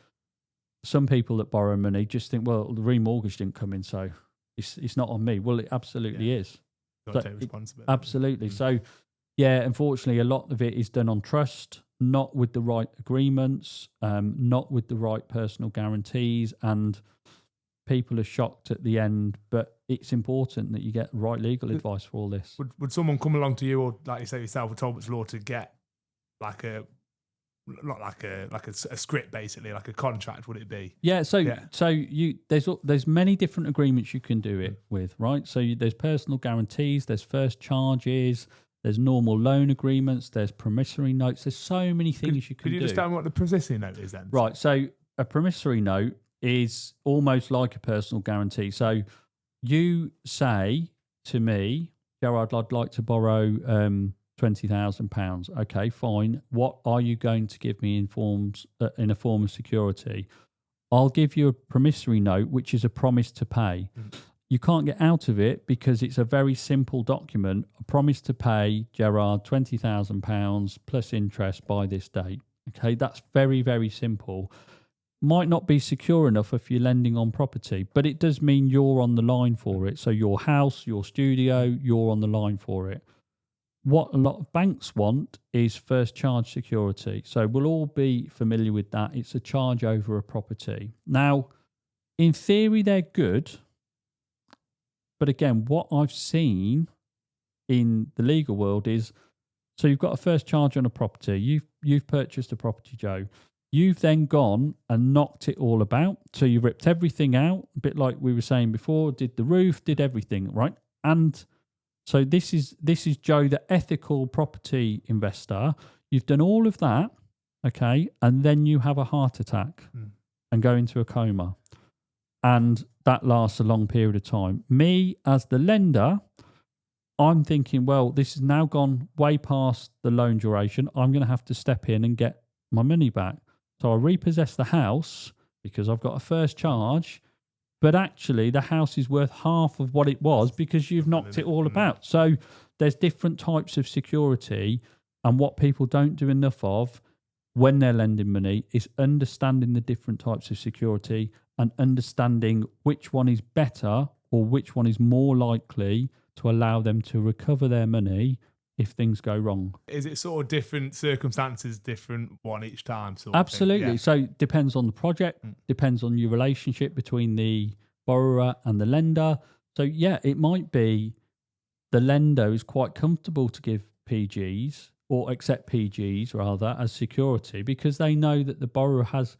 some people that borrow money just think, well, the remortgage didn't come in, so it's not on me. Well, it absolutely is. Got to So take responsibility. Absolutely. So, yeah, unfortunately, a lot of it is done on trust, not with the right agreements, not with the right personal guarantees, and people are shocked at the end. But it's important that you get the right legal advice for all this. Would someone come along to you, or like you say yourself, with Talbots Law, to get like a script, basically, like a contract? Would it be? Yeah. So there's many different agreements you can do it with, right? So there's personal guarantees, there's first charges, there's normal loan agreements, there's promissory notes. There's so many things you can do. Could you just tell me what the promissory note is then? Right. So a promissory note is almost like a personal guarantee. So you say to me, Gerard, I'd like to borrow £20,000. Okay, fine. What are you going to give me in a form of security? I'll give you a promissory note, which is a promise to pay. You can't get out of it because it's a very simple document. A promise to pay, Gerard, £20,000 plus interest by this date. Okay, that's very, very simple. Might not be secure enough if you're lending on property, but it does mean you're on the line for it. So your house, your studio, you're on the line for it. what a lot of banks want is first charge security. So we'll all be familiar with that. It's a charge over a property. Now, in theory, they're good. But again, what I've seen in the legal world is, so you've got a first charge on a property. You've purchased a property, Joe. You've then gone and knocked it all about. So you ripped everything out, a bit like we were saying before, did the roof, did everything, right? And so this is Joe, the ethical property investor. You've done all of that, okay, and then you have a heart attack and go into a coma. And that lasts a long period of time. Me, as the lender, I'm thinking, well, this has now gone way past the loan duration. I'm going to have to step in and get my money back. So I repossess the house because I've got a first charge, but actually the house is worth half of what it was because you've knocked it all about. So there's different types of security, and what people don't do enough of when they're lending money is understanding the different types of security and understanding which one is better or which one is more likely to allow them to recover their money if things go wrong. Is it sort of different circumstances, different one each time? Absolutely. Yeah. So depends on the project, depends on your relationship between the borrower and the lender. So yeah, it might be the lender is quite comfortable to give PGs or accept PGs rather as security because they know that the borrower has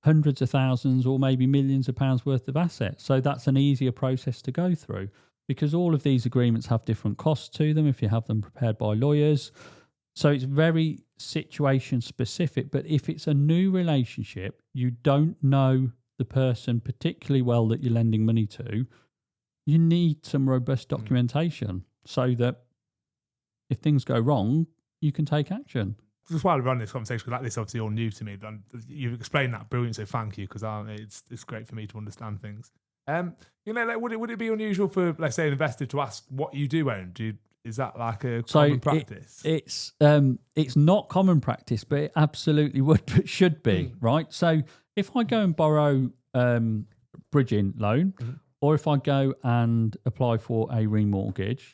hundreds of thousands or maybe millions of pounds worth of assets. So that's an easier process to go through. Because all of these agreements have different costs to them if you have them prepared by lawyers. So it's very situation specific. But if it's a new relationship, you don't know the person particularly well that you're lending money to, you need some robust documentation so that if things go wrong, you can take action. Just while we're on this conversation, because like this is obviously all new to me, you've explained that brilliant, so thank you, because it's great for me to understand things. Would it be unusual for, let's say, an investor to ask what you do own? Is that like a common practice? It's not common practice, but it absolutely would, but should be, right? So if I go and borrow bridging loan, or if I go and apply for a remortgage,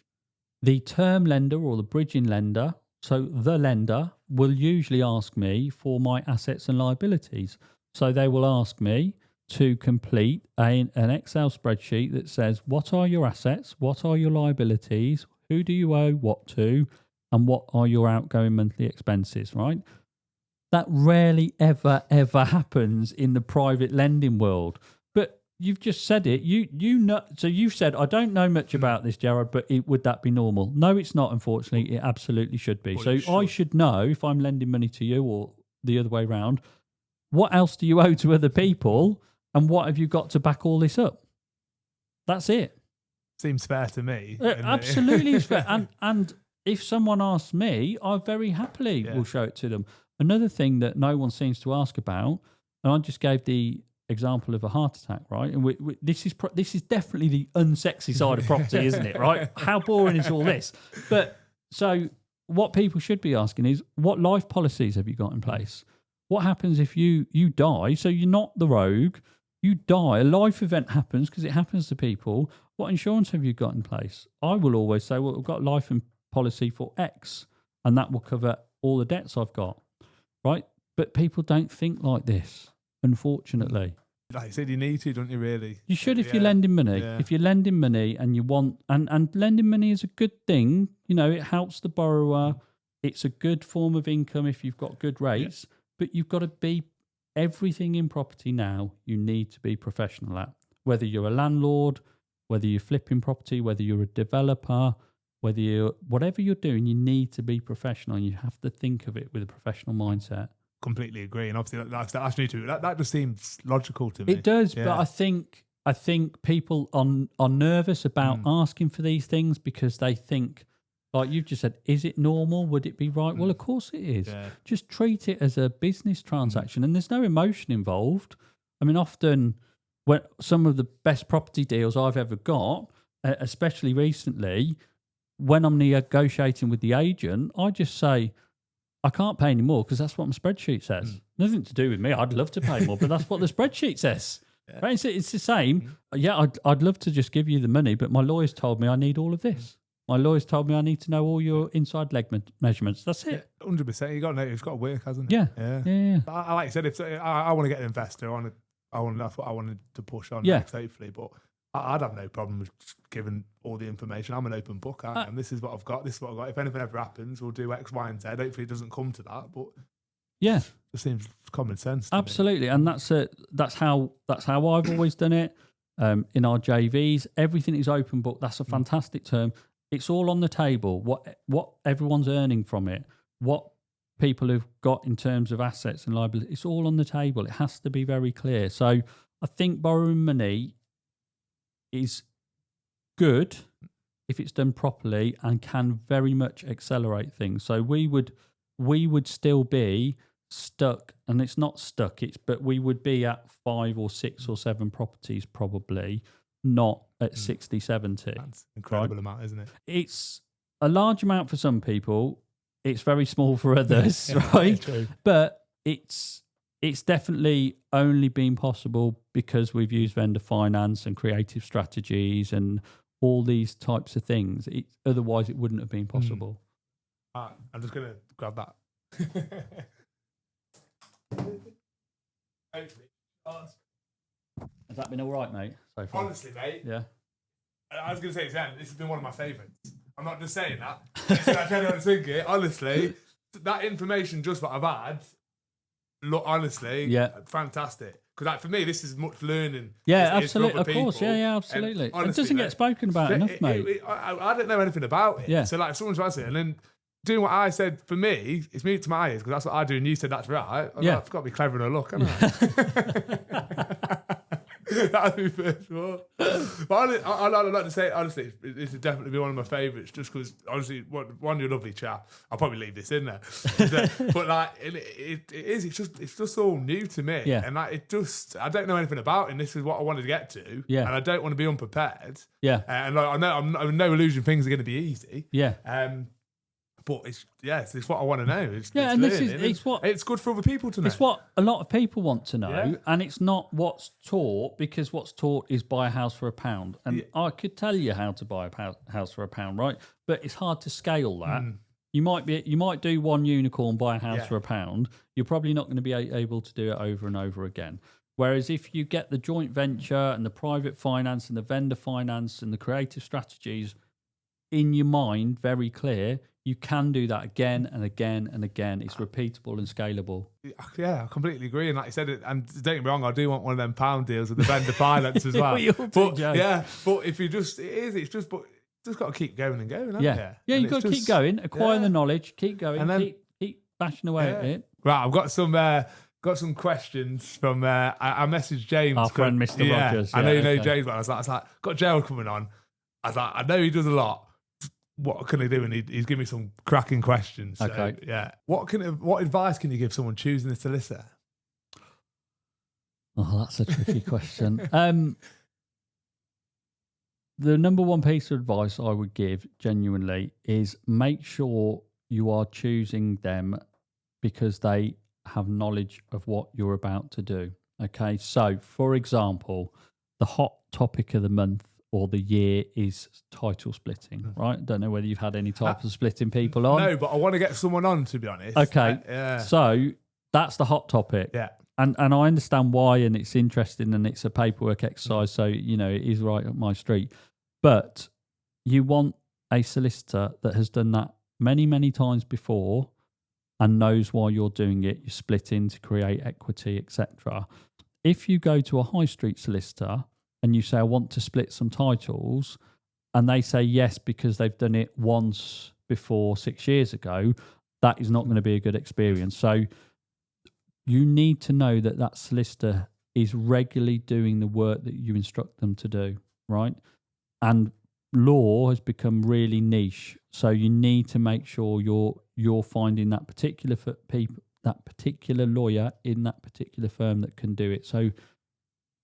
the term lender or the bridging lender, so the lender will usually ask me for my assets and liabilities. So they will ask me to complete an Excel spreadsheet that says, what are your assets, what are your liabilities, who do you owe what to, and what are your outgoing monthly expenses, right? That rarely ever happens in the private lending world. But you've just said it. You know. So you've said, I don't know much about this, Gerard, but would that be normal? No, it's not, unfortunately. It absolutely should be. So I should know, if I'm lending money to you or the other way around, what else do you owe to other people? And what have you got to back all this up? That's it. Seems fair to me. Absolutely is fair. And if someone asks me, I very happily will show it to them. Another thing that no one seems to ask about, and I just gave the example of a heart attack, right? And this is definitely the unsexy side of property, isn't it, right? How boring is all this? But so what people should be asking is, what life policies have you got in place? What happens if you die? So you're not the rogue. You die, a life event happens because it happens to people. What insurance have you got in place? I will always say, well, I've got life policy for X, and that will cover all the debts I've got, right? But people don't think like this, unfortunately. Like you said, you need to, don't you, really? You should if you're lending money. Yeah. If you're lending money and you want, and lending money is a good thing, it helps the borrower. It's a good form of income if you've got good rates, but you've got to be everything in property now, you need to be professional at. Whether you're a landlord, whether you're flipping property, whether you're a developer, whatever you're doing, you need to be professional. And you have to think of it with a professional mindset. Completely agree. And obviously that's new to me. That just seems logical to me. It does, but I think people are nervous about asking for these things because they think, like you've just said, is it normal? Would it be right? Well, of course it is. Yeah. Just treat it as a business transaction and there's no emotion involved. I mean, often when some of the best property deals I've ever got, especially recently, when I'm negotiating with the agent, I just say, I can't pay any more because that's what my spreadsheet says. Nothing to do with me. I'd love to pay more, but that's what the spreadsheet says. Yeah. Right? It's the same. Yeah, I'd love to just give you the money, but my lawyers told me I need all of this. My lawyers told me I need to know all your inside leg measurements. That's it. 100%. You got to know it's got to work, hasn't Yeah. it? Yeah. I like I said, if I want to get an investor, that's what I wanted to push on Yeah. next, hopefully. But I'd have no problem with giving all the information. I'm an open book, and this is what I've got. This is what I've got. If anything ever happens, we'll do X, Y, and Z. Hopefully, it doesn't come to that. But Yeah. it seems common sense. To me. Absolutely, and that's how I've always done it. In our JVs, everything is open book. That's a fantastic term. It's all on the table. What everyone's earning from it, what people have got in terms of assets and liability, it's all on the table. It has to be very clear. So I think borrowing money is good if it's done properly and can very much accelerate things. So we would still be stuck, and it's not stuck, but we would be at 5 or 6 or 7 properties probably, not at 60, 70. That's an incredible amount, isn't it? It's a large amount for some people. It's very small for others, Yeah, right? true. But it's definitely only been possible because we've used vendor finance and creative strategies and all these types of things. Otherwise, it wouldn't have been possible. I'm just going to grab that. Hopefully. Has that been all right, mate? So far? Honestly, mate, Yeah. I was going to say, Zen, this has been one of my favourites. I'm not just saying that. I genuinely think it. Honestly, that information just that I've had, look, honestly, Yeah. fantastic. Because like, for me, this is much learning. Yeah, as it is for absolutely. other Of course. people. Yeah, And absolutely. honestly, It doesn't get spoken about enough, mate. I don't know anything about it. Yeah. So like, if someone's answering it, and then doing what I said, for me, it's music to my ears, because that's what I do, and you said that's right. Yeah. I've got to be clever and a look, haven't I? That would be first of all. But I'd like to say, honestly, this would definitely be one of my favourites, just because, honestly, one, you're a lovely chap. I'll probably leave this in there. But like, it is, it's just all new to me. Yeah. And like, I don't know anything about it, and this is what I wanted to get to. Yeah. And I don't want to be unprepared. Yeah. And like, I know I'm no illusion things are going to be easy. Yeah. But it's what I want to know. It's And this is learning. It's good for other people to know. It's what a lot of people want to know, Yeah. and it's not what's taught, because what's taught is buy a house for £1. And I could tell you how to buy a house for £1, right? But it's hard to scale that. You might do one unicorn, buy a house for £1. You're probably not going to be able to do it over and over again. Whereas if you get the joint venture and the private finance and the vendor finance and the creative strategies in your mind very clear, you can do that again and again and again. It's repeatable and scalable. Yeah, I completely agree. And like I said, and don't get me wrong, I do want one of them pound deals with the vendor finance as well. But if you just, it's just got to keep going and going. Yeah, you've got to keep going, acquire the knowledge, keep going, and then keep bashing away at it. Right, I've got some questions from. I messaged James, our friend Mr. Rogers. I know you know James, but I was like, got Gerald coming on. I was like, I know he does a lot. What can I do? And he's giving me some cracking questions. So, okay. Yeah. What advice can you give someone choosing a solicitor? Oh, that's a tricky question. The number one piece of advice I would give genuinely is make sure you are choosing them because they have knowledge of what you're about to do. Okay. So, for example, the hot topic of the month or the year is title splitting, right? Don't know whether you've had any type of splitting people on. No, but I want to get someone on, to be honest. Okay. So that's the hot topic. Yeah. And I understand why, and it's interesting, and it's a paperwork exercise, so, it is right up my street. But you want a solicitor that has done that many, many times before and knows why you're doing it. You split in to create equity, etc. If you go to a high street solicitor and you say, I want to split some titles, and they say yes because they've done it once before 6 years ago, that is not going to be a good experience. So you need to know that that solicitor is regularly doing the work that you instruct them to do, right? And law has become really niche, so you need to make sure you're finding that particular lawyer in that particular firm that can do it. So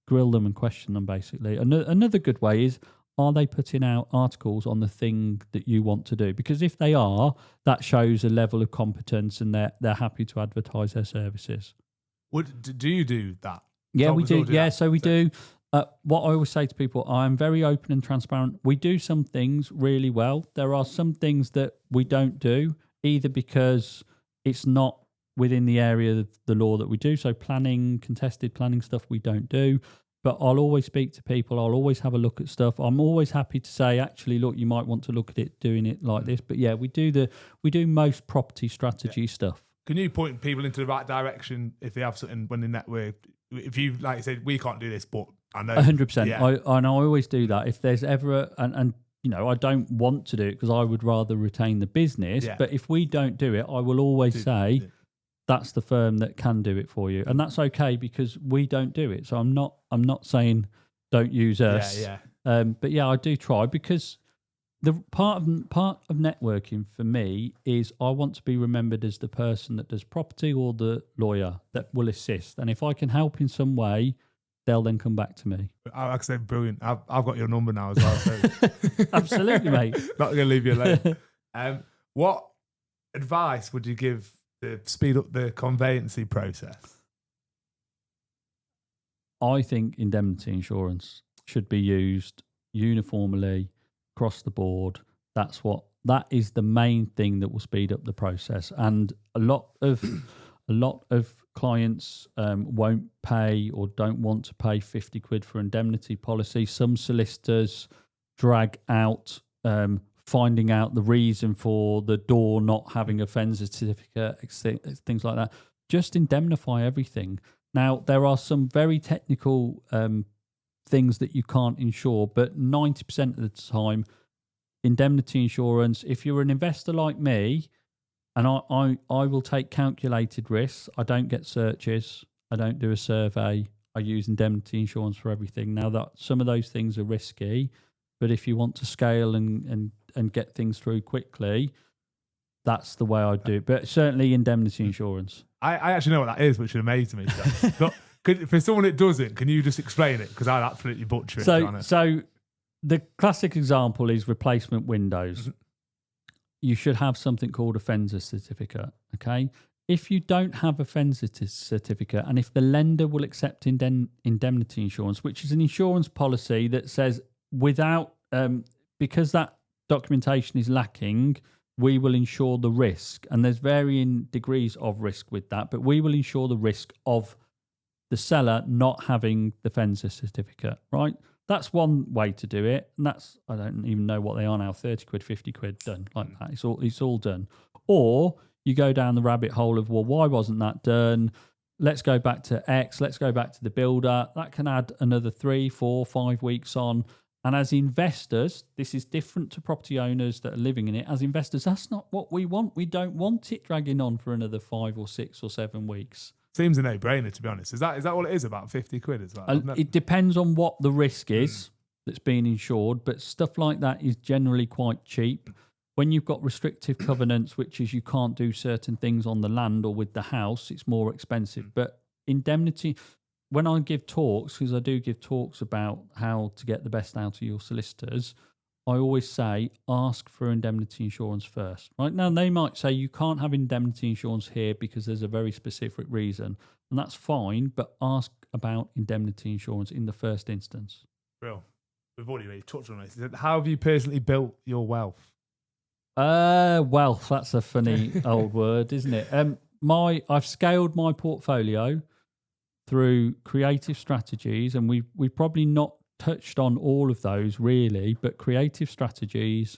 grill them and question them, basically. Another good way is, are they putting out articles on the thing that you want to do? Because if they are, that shows a level of competence and they're happy to advertise their services. Do you do that? Yeah, we do. Yeah, so we do. What I always say to people, I'm very open and transparent. We do some things really well. There are some things that we don't do, either because it's not within the area of the law that we do. So planning, contested planning stuff we don't do. But I'll always speak to people. I'll always have a look at stuff. I'm always happy to say, actually, look, you might want to look at it, doing it like this. But yeah, we do most property strategy stuff. Can you point people into the right direction if they have something when they network? If you, like you said, we can't do this, but I know 100%. Yeah. I always do that. If there's ever and you know, I don't want to do it because I would rather retain the business. Yeah. But if we don't do it, I will always say that's the firm that can do it for you, and that's okay because we don't do it. So I'm not saying don't use us. But yeah, I do try because the part of networking for me is I want to be remembered as the person that does property or the lawyer that will assist, and if I can help in some way, they'll then come back to me. Like I said, brilliant. I've got your number now as well. So. Absolutely, mate. Not going to leave you alone. What advice would you give to speed up the conveyancing process? I think indemnity insurance should be used uniformly across the board. That is the main thing that will speed up the process. And a lot of clients won't pay or don't want to pay 50 quid for indemnity policy. Some solicitors drag out finding out the reason for the door not having a fencer certificate, things like that. Just indemnify everything. Now, there are some very technical things that you can't insure, but 90% of the time, indemnity insurance, if you're an investor like me, and I will take calculated risks. I don't get searches. I don't do a survey. I use indemnity insurance for everything. Now, that some of those things are risky, but if you want to scale and get things through quickly, that's the way I do it. But certainly indemnity insurance. I actually know what that is, which amazes me. But for someone that doesn't, can you just explain it? Because I'd absolutely butcher it. So the classic example is replacement windows. Mm-hmm. You should have something called a fencer certificate, okay? If you don't have a fencer certificate, and if the lender will accept indemnity insurance, which is an insurance policy that says without, because that documentation is lacking, we will insure the risk. And there's varying degrees of risk with that, but we will insure the risk of the seller not having the fencer certificate, right? That's one way to do it. And that's, I don't even know what they are now, 30 quid, 50 quid, done like that. It's all done. Or you go down the rabbit hole of, well, why wasn't that done? Let's go back to X. Let's go back to the builder. That can add another 3, 4, 5 weeks on. And as investors, this is different to property owners that are living in it. As investors, that's not what we want. We don't want it dragging on for another 5 or 6 or 7 weeks. Seems a no-brainer, to be honest. Is that all it is, about 50 quid as well? It depends on what the risk is that's being insured, but stuff like that is generally quite cheap. When you've got restrictive covenants, which is you can't do certain things on the land or with the house, it's more expensive. But indemnity, when I give talks, because I do give talks about how to get the best out of your solicitors, I always say, ask for indemnity insurance first. Right now, they might say you can't have indemnity insurance here because there's a very specific reason, and that's fine. But ask about indemnity insurance in the first instance. Real. We've already really touched on this. How have you personally built your wealth? Wealth. That's a funny old word, isn't it? I've scaled my portfolio through creative strategies, and we've probably not touched on all of those really, but creative strategies,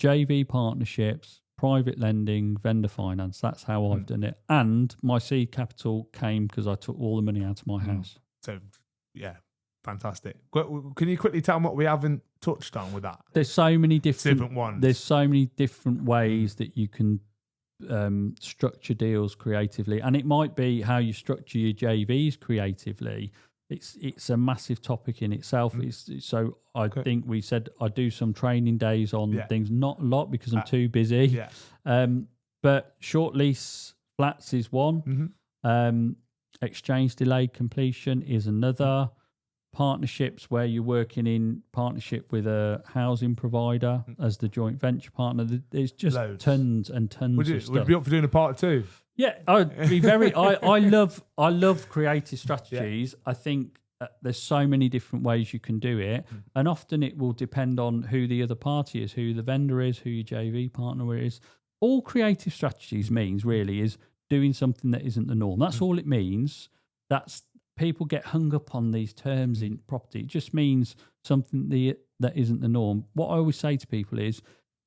JV partnerships, private lending, vendor finance, that's how I've done it. And my seed capital came because I took all the money out of my house. So, yeah, fantastic. Can you quickly tell me what we haven't touched on with that? There's so many different ones. There's so many different ways that you can structure deals creatively. And it might be how you structure your JVs creatively. It's a massive topic in itself. So I think we said I do some training days on things, not a lot because I'm too busy. But short lease flats is one. Exchange delayed completion is another. Partnerships where you're working in partnership with a housing provider as the joint venture partner. There's just tons and tons of stuff. Would you be up for doing a part 2? Yeah, I'd be very. I love creative strategies. I think there's so many different ways you can do it, and often it will depend on who the other party is, who the vendor is, who your JV partner is. All creative strategies means really is doing something that isn't the norm. That's all it means. That's people get hung up on these terms in property. It just means something that isn't the norm. What I always say to people is,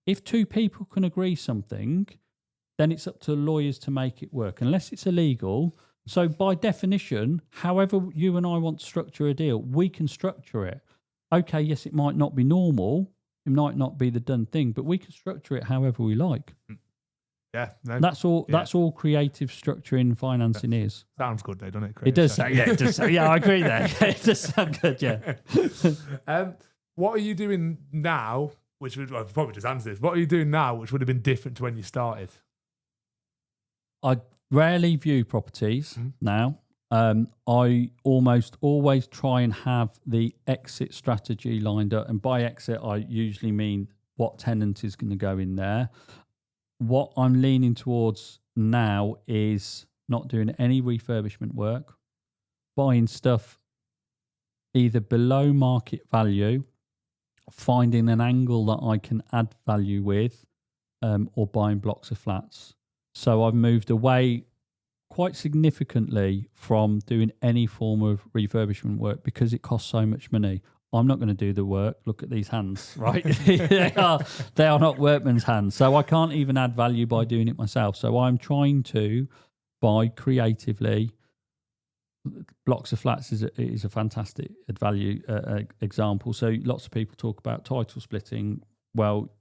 if two people can agree something, then it's up to lawyers to make it work, unless it's illegal. So by definition, however you and I want to structure a deal, we can structure it. Okay, yes, it might not be normal. It might not be the done thing, but we can structure it however we like. Yeah, no, That's all. Yeah. That's all creative structuring financing is. Sounds good, though, doesn't it? It does. Yeah, it does. Yeah, I agree there. It does sound good. Yeah. What are you doing now? Which would probably just answer this. What are you doing now, which would have been different to when you started? I rarely view properties now. I almost always try and have the exit strategy lined up, and by exit, I usually mean what tenant is going to go in there. What I'm leaning towards now is not doing any refurbishment work, buying stuff either below market value, finding an angle that I can add value with, or buying blocks of flats. So I've moved away quite significantly from doing any form of refurbishment work because it costs so much money. I'm not going to do the work. Look at these hands, right? they are not workman's hands. So I can't even add value by doing it myself. So I'm trying to buy creatively. Blocks of flats is a fantastic value example. So lots of people talk about title splitting. Well,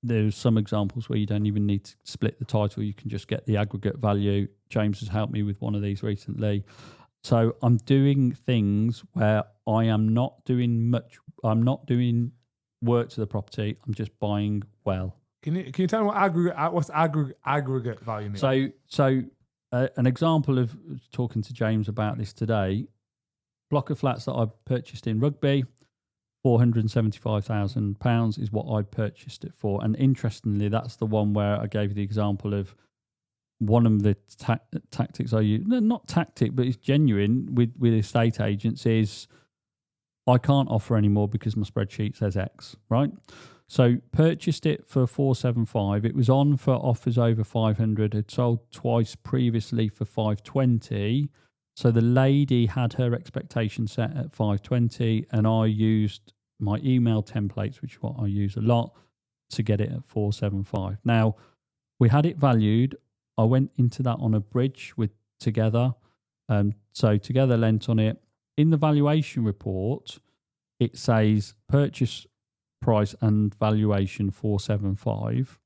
there's some examples where you don't even need to split the title. You can just get the aggregate value. James has helped me with one of these recently. So I'm doing things where I am not doing much. I'm not doing work to the property. I'm just buying well. Can you tell me what's aggregate value means? So an example of talking to James about this today, block of flats that I purchased in Rugby, £475,000 is what I purchased it for. And interestingly, that's the one where I gave you the example of one of the tactics I use, not tactic, but it's genuine with estate agents is I can't offer anymore because my spreadsheet says X, right? So purchased it for 475. It was on for offers over 500. Had sold twice previously for 520. So the lady had her expectation set at 520, and I used my email templates, which is what I use a lot, to get it at 475. Now, we had it valued. I went into that on a bridge with Together. So Together lent on it. In the valuation report, it says purchase price and valuation 475.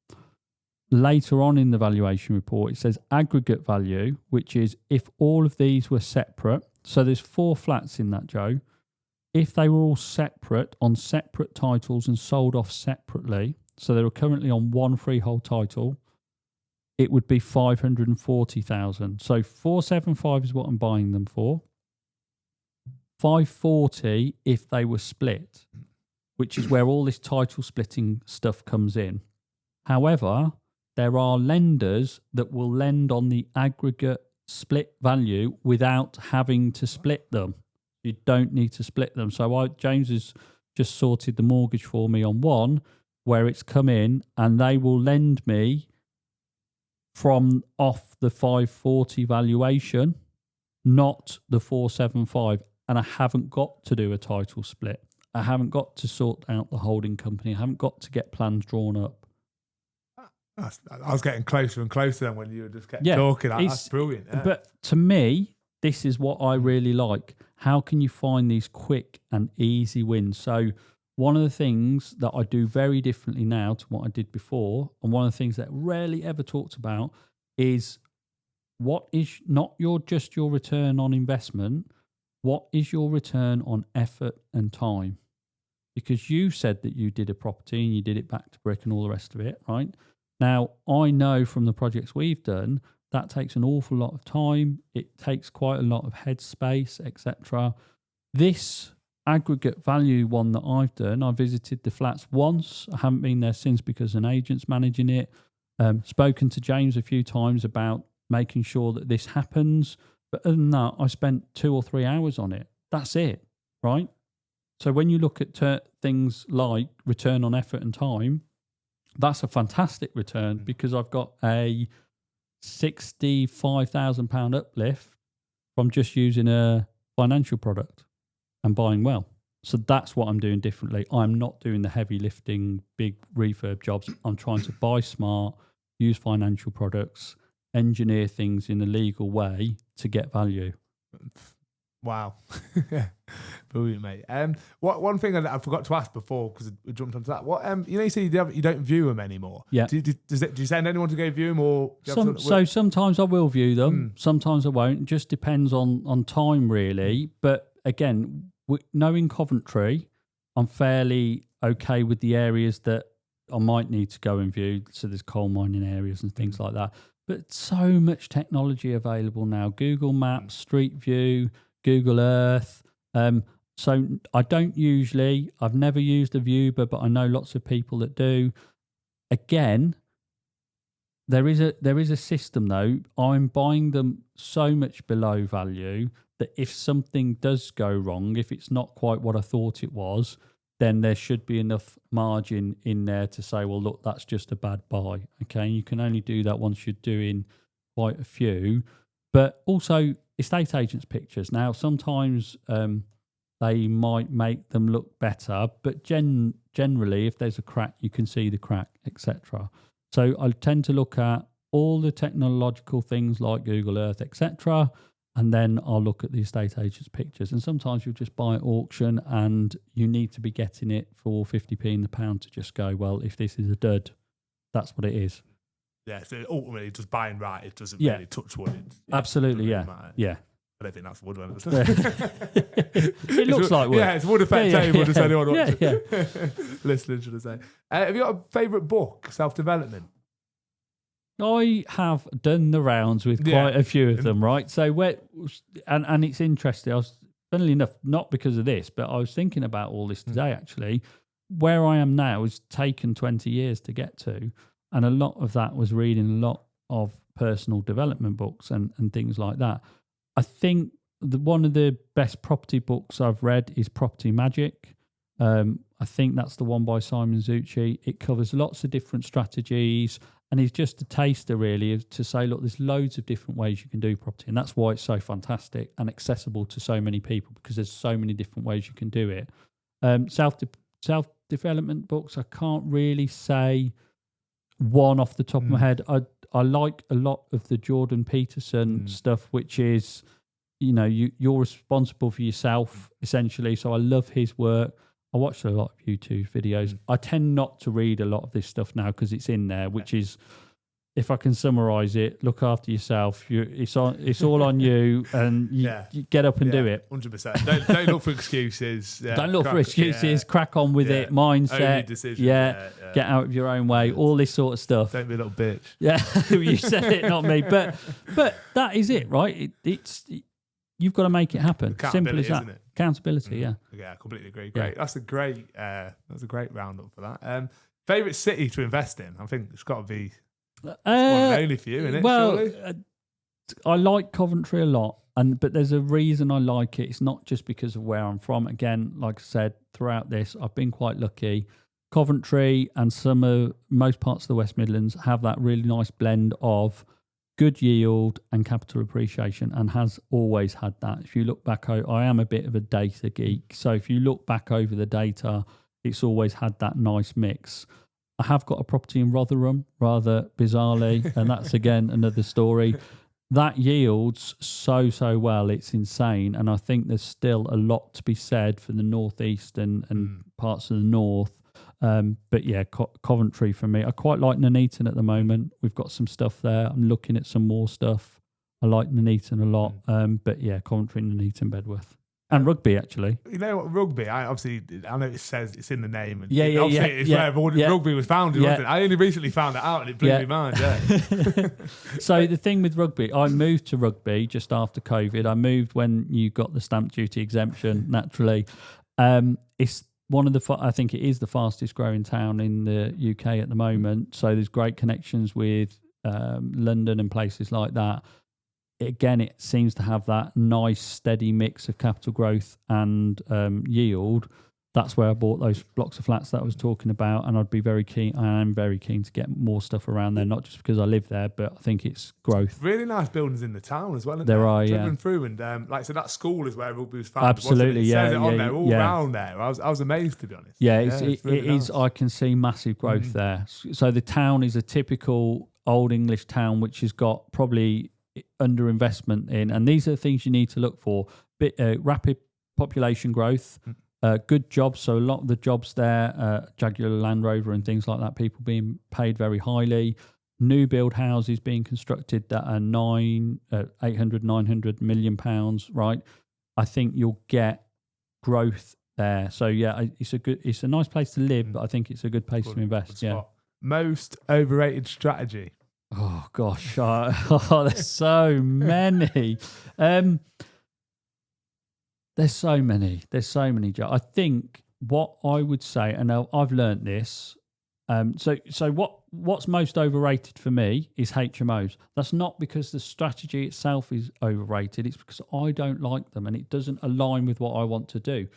Later on in the valuation report, it says aggregate value, which is if all of these were separate. So there's 4 flats in that, Joe. If they were all separate on separate titles and sold off separately, so they were currently on one freehold title, it would be 540,000. So 475 is what I'm buying them for. 540 if they were split, which is where all this title splitting stuff comes in. However, there are lenders that will lend on the aggregate split value without having to split them. You don't need to split them. So James has just sorted the mortgage for me on one where it's come in and they will lend me from off the 540 valuation, not the 475. And I haven't got to do a title split. I haven't got to sort out the holding company. I haven't got to get plans drawn up. I was getting closer and closer then when you just kept talking. That's brilliant. Yeah. But to me, this is what I really like. How can you find these quick and easy wins? So one of the things that I do very differently now to what I did before, and one of the things that rarely ever talked about is what is not just your return on investment, what is your return on effort and time? Because you said that you did a property and you did it back to brick and all the rest of it, right? Now, I know from the projects we've done, that takes an awful lot of time. It takes quite a lot of headspace, etc. This aggregate value one that I've done, I visited the flats once. I haven't been there since because an agent's managing it. Spoken to James a few times about making sure that this happens. But other than that, I spent 2 or 3 hours on it. That's it. right? So when you look at things like return on effort and time, that's a fantastic return because I've got a £65,000 uplift from just using a financial product and buying well. So that's what I'm doing differently. I'm not doing the heavy lifting, big refurb jobs. I'm trying to buy smart, use financial products, engineer things in a legal way to get value. Wow. Brilliant, mate. One thing I forgot to ask before, because we jumped onto that. What you say you don't view them anymore. Yeah. Do you send anyone to go view them, or so sometimes I will view them, sometimes I won't. It just depends on time, really. But again, knowing Coventry, I'm fairly okay with the areas that I might need to go and view. So there's coal mining areas and things like that. But so much technology available now: Google Maps, Street View, Google Earth. So I've never used a Viewer, but I know lots of people that do. Again, there is a system though. I'm buying them so much below value that if something does go wrong, if it's not quite what I thought it was, then there should be enough margin in there to say, well, look, that's just a bad buy. Okay, you can only do that once you're doing quite a few. But also estate agents' pictures. Now, sometimes they might make them look better, but generally, if there's a crack, you can see the crack, etc. So I tend to look at all the technological things like Google Earth, etc., and then I'll look at the estate agent's pictures. And sometimes you'll just buy at auction and you need to be getting it for 50p in the pound to just go, well, if this is a dud, that's what it is. Yeah, so ultimately just buying right, it doesn't really touch wood. Absolutely, really yeah. I don't think that's wood. It looks like wood. Yeah, it's wood effect table, just anyone wants yeah. listening, should I say. Have you got a favourite book, self-development? I have done the rounds with quite a few of them, right? So and it's interesting. I was, funnily enough, not because of this, but I was thinking about all this today. Actually, where I am now has taken 20 years to get to, and a lot of that was reading a lot of personal development books and things like that. I think one of the best property books I've read is Property Magic. I think that's the one by Simon Zucci. It covers lots of different strategies. And he's just a taster, really, to say, look, there's loads of different ways you can do property. And that's why it's so fantastic and accessible to so many people, because there's so many different ways you can do it. Self-development books, I can't really say one off the top of my head. I like a lot of the Jordan Peterson stuff, which is, you're responsible for yourself, essentially. So I love his work. I watched a lot of YouTube videos. I tend not to read a lot of this stuff now because it's in there, which is, if I can summarize it, look after yourself. It's all on you, and you get up and do it. 100%. Don't look for excuses. Don't look for excuses. Crack on with it. Mindset. Get out of your own way. All this sort of stuff. Don't be a little bitch. Yeah, you said it, not me. But that is it, right? It's you've got to make it happen. Simple as that. Isn't it? Accountability, yeah. Yeah, I completely agree. Great. Yeah. That's a great roundup for that. Favorite city to invest in? I think it's got to be one and only for you, isn't it? Well, I like Coventry a lot, but there's a reason I like it. It's not just because of where I'm from. Again, like I said, throughout this, I've been quite lucky. Coventry and most parts of the West Midlands have that really nice blend of good yield and capital appreciation, and has always had that. If you look back, I am a bit of a data geek. So if you look back over the data, it's always had that nice mix. I have got a property in Rotherham, rather bizarrely, and that's again another story. That yields so well, it's insane. And I think there's still a lot to be said for the northeast and parts of the north. But yeah, Coventry for me. I quite like Nuneaton at the moment. We've got some stuff there. I'm looking at some more stuff. I like Nuneaton a lot. But yeah, Coventry, Nuneaton, Bedworth. And Rugby, actually. You know what, Rugby, I know it says it's in the name. And it's where Rugby was founded, wasn't it? I only recently found it out and it blew my mind, So the thing with Rugby, I moved to Rugby just after COVID. I moved when you got the stamp duty exemption, naturally. It's one of the, I think it is the fastest growing town in the UK at the moment. So there's great connections with London and places like that. again, it seems to have that nice steady mix of capital growth and yield. That's where I bought those blocks of flats that I was talking about, and I'd be very keen. I am very keen to get more stuff around there, not just because I live there, but I think it's growth. Really nice buildings in the town as well. There are, driven through, and like I said, that school is where rugby was founded. Absolutely, wasn't it? It says it on yeah, there, all yeah. around there. I was amazed, to be honest. Yeah, It's really it is. nice. I can see massive growth there. So the town is a typical old English town, which has got probably underinvestment in, and these are the things you need to look for: rapid population growth. Good jobs, so a lot of the jobs there, Jaguar Land Rover and things like that, people being paid very highly, new build houses being constructed that are 800, 900 million pounds, right? I think you'll get growth there. So yeah, it's a nice place to live, but I think it's a good place to invest. Yeah. Most overrated strategy. Oh gosh, there's so many. There's so many, Joe. I think what I would say, and I've learnt this. So what's most overrated for me is HMOs. That's not because the strategy itself is overrated. It's because I don't like them and it doesn't align with what I want to do.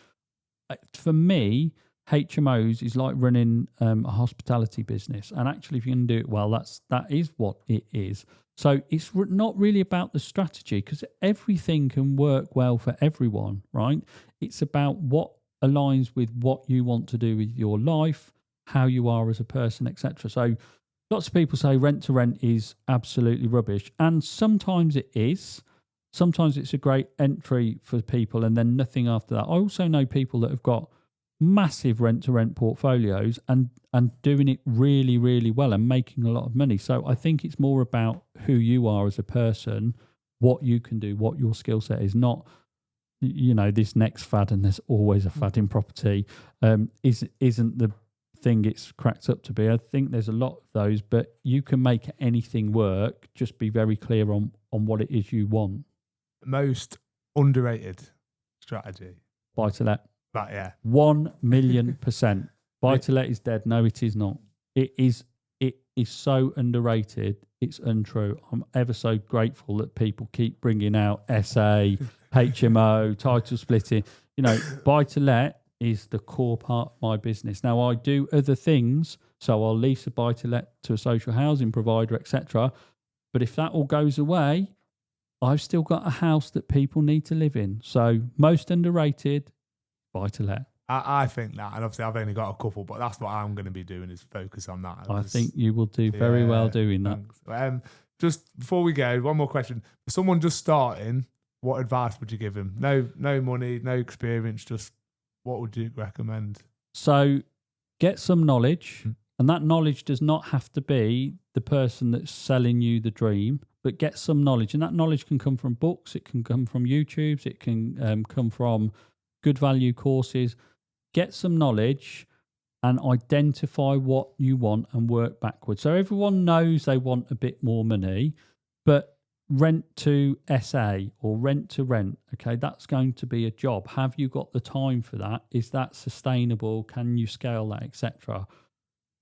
For me, HMOs is like running a hospitality business. And actually, if you can do it well, that is what it is. So it's not really about the strategy, because everything can work well for everyone, right? It's about what aligns with what you want to do with your life, how you are as a person, etc. So lots of people say rent to rent is absolutely rubbish. And sometimes it is. Sometimes it's a great entry for people and then nothing after that. I also know people that have got massive rent to rent portfolios and doing it really, really well and making a lot of money. So I think it's more about who you are as a person, what you can do, what your skill set is, not, this next fad, and there's always a fad in property, isn't the thing it's cracked up to be. I think there's a lot of those, but you can make anything work. Just be very clear on what it is you want. Most underrated strategy. Buy to let. But yeah. 1,000,000%. Buy to let is dead. No, it is not. It is so underrated. It's untrue. I'm ever so grateful that people keep bringing out SA, HMO, title splitting. Buy to let is the core part of my business. Now, I do other things. So I'll lease a buy to let to a social housing provider, etc. But if that all goes away, I've still got a house that people need to live in. So most underrated, buy to let. I think that, and obviously I've only got a couple, but that's what I'm going to be doing, is focus on that. I think you will do very well doing that. Just before we go, one more question. For someone just starting, what advice would you give them? No money, no experience, just what would you recommend? So get some knowledge, and that knowledge does not have to be the person that's selling you the dream, but get some knowledge. And that knowledge can come from books, it can come from YouTubes, it can come from good value courses. Get some knowledge and identify what you want and work backwards. So everyone knows they want a bit more money, but rent to SA or rent to rent, okay, that's going to be a job. Have you got the time for that? Is that sustainable? Can you scale that, etc.?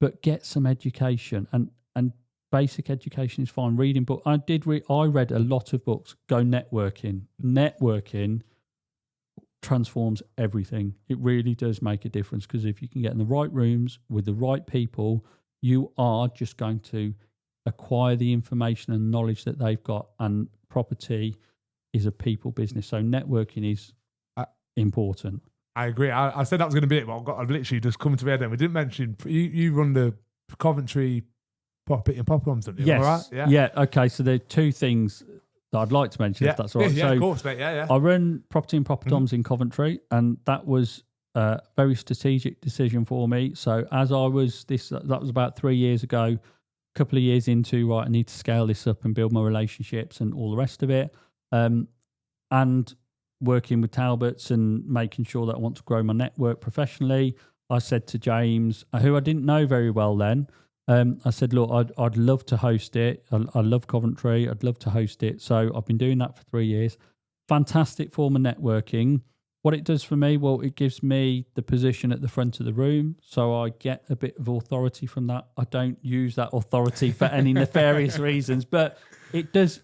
But get some education, and basic education is fine. Reading books. I read a lot of books. Go networking. Networking transforms everything. It really does make a difference, because if you can get in the right rooms with the right people, you are just going to acquire the information and knowledge that they've got. And property is a people business, so networking is important. I agree. I said that was going to be it, but I've literally just come to my head then. We didn't mention you run the Coventry property and Popcorns, don't you? Yes. All right? Yeah. Okay. So there are two things that I'd like to mention, if that's all right. Yeah, of course, mate. Yeah. I run property and Popcorns in Coventry, and that was a very strategic decision for me. So as I was that was about 3 years ago, a couple of years into, right, I need to scale this up and build my relationships and all the rest of it. And working with Talbots and making sure that I want to grow my network professionally, I said to James, who I didn't know very well then, I said, look, I'd love to host it. I love Coventry. I'd love to host it. So I've been doing that for 3 years. Fantastic form of networking. What it does for me, well, it gives me the position at the front of the room. So I get a bit of authority from that. I don't use that authority for any nefarious reasons, but it does.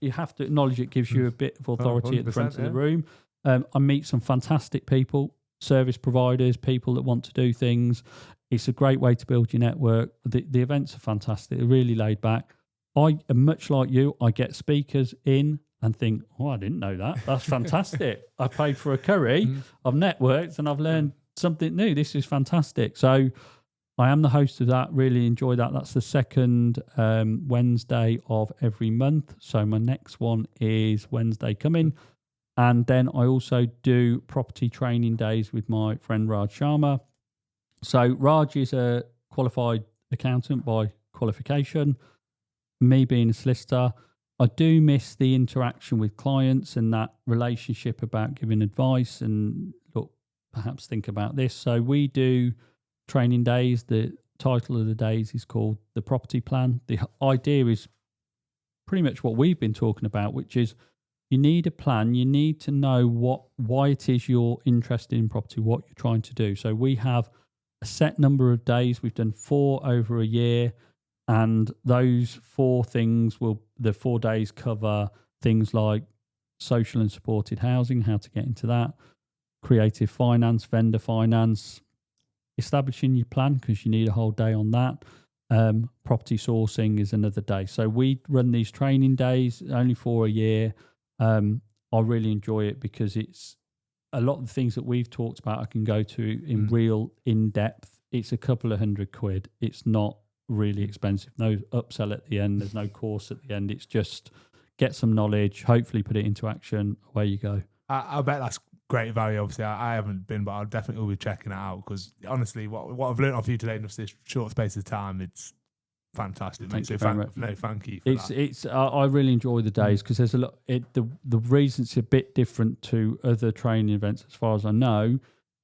you have to acknowledge it gives you a bit of authority at the front of 100%, the room. I meet some fantastic people, service providers, people that want to do things. It's a great way to build your network. The events are fantastic. They're really laid back. I am much like you. I get speakers in and think, oh, I didn't know that. That's fantastic. I paid for a curry. I've networked and I've learned something new. This is fantastic. So I am the host of that. Really enjoy that. That's the second Wednesday of every month. So my next one is Wednesday coming. And then I also do property training days with my friend Raj Sharma. So Raj is a qualified accountant by qualification. Me being a solicitor, I do miss the interaction with clients and that relationship about giving advice and look, perhaps think about this. So we do training days. The title of the days is called The Property Plan. The idea is pretty much what we've been talking about, which is you need a plan. You need to know why it is you're interested in property, what you're trying to do. So we have a set number of days. We've done 4 over a year. And those 4 things the 4 days cover things like social and supported housing, how to get into that, creative finance, vendor finance, establishing your plan because you need a whole day on that. Property sourcing is another day. So we run these training days only for a year. I really enjoy it because it's a lot of the things that we've talked about I can go to in real in-depth. It's a couple of £100. It's not really expensive. No upsell at the end. There's no course at the end. It's just get some knowledge, hopefully put it into action. Away you go. I bet that's great value. Obviously, I haven't been, but I'll definitely be checking it out because honestly, what I've learned off you today in this short space of time, it's fantastic. Thank you so very much. No, thank you. For that. It's. I really enjoy the days because there's a lot. The reason it's a bit different to other training events, as far as I know,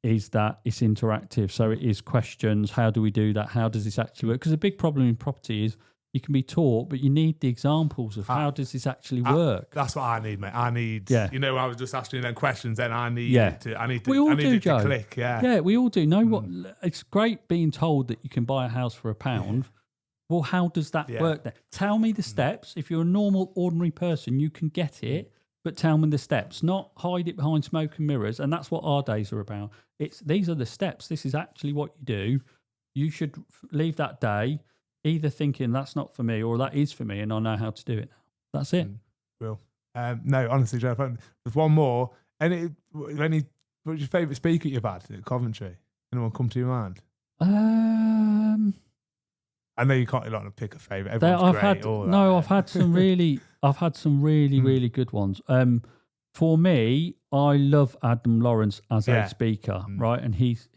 is that it's interactive. So it is questions. How do we do that? How does this actually work? Because a big problem in property is you can be taught, but you need the examples of how does this actually work. That's what I need, mate. I need, you know, I was just asking them questions, then I need to We all do, Joe. click. Yeah, we all do. Know what? It's great being told that you can buy a house for £1. Well, how does that work then? Tell me the steps. If you're a normal, ordinary person, you can get it, but tell me the steps, not hide it behind smoke and mirrors. And that's what our days are about. These are the steps. This is actually what you do. You should leave that day either thinking that's not for me or that is for me and I know how to do it now. That's it. Real. No, honestly, Joe, there's one more. What's your favourite speaker you've had at Coventry? Anyone come to your mind? I know you can't pick a favourite. Everyone's great. I've had some really, really good ones. For me, I love Adam Lawrence as a speaker, right? And he's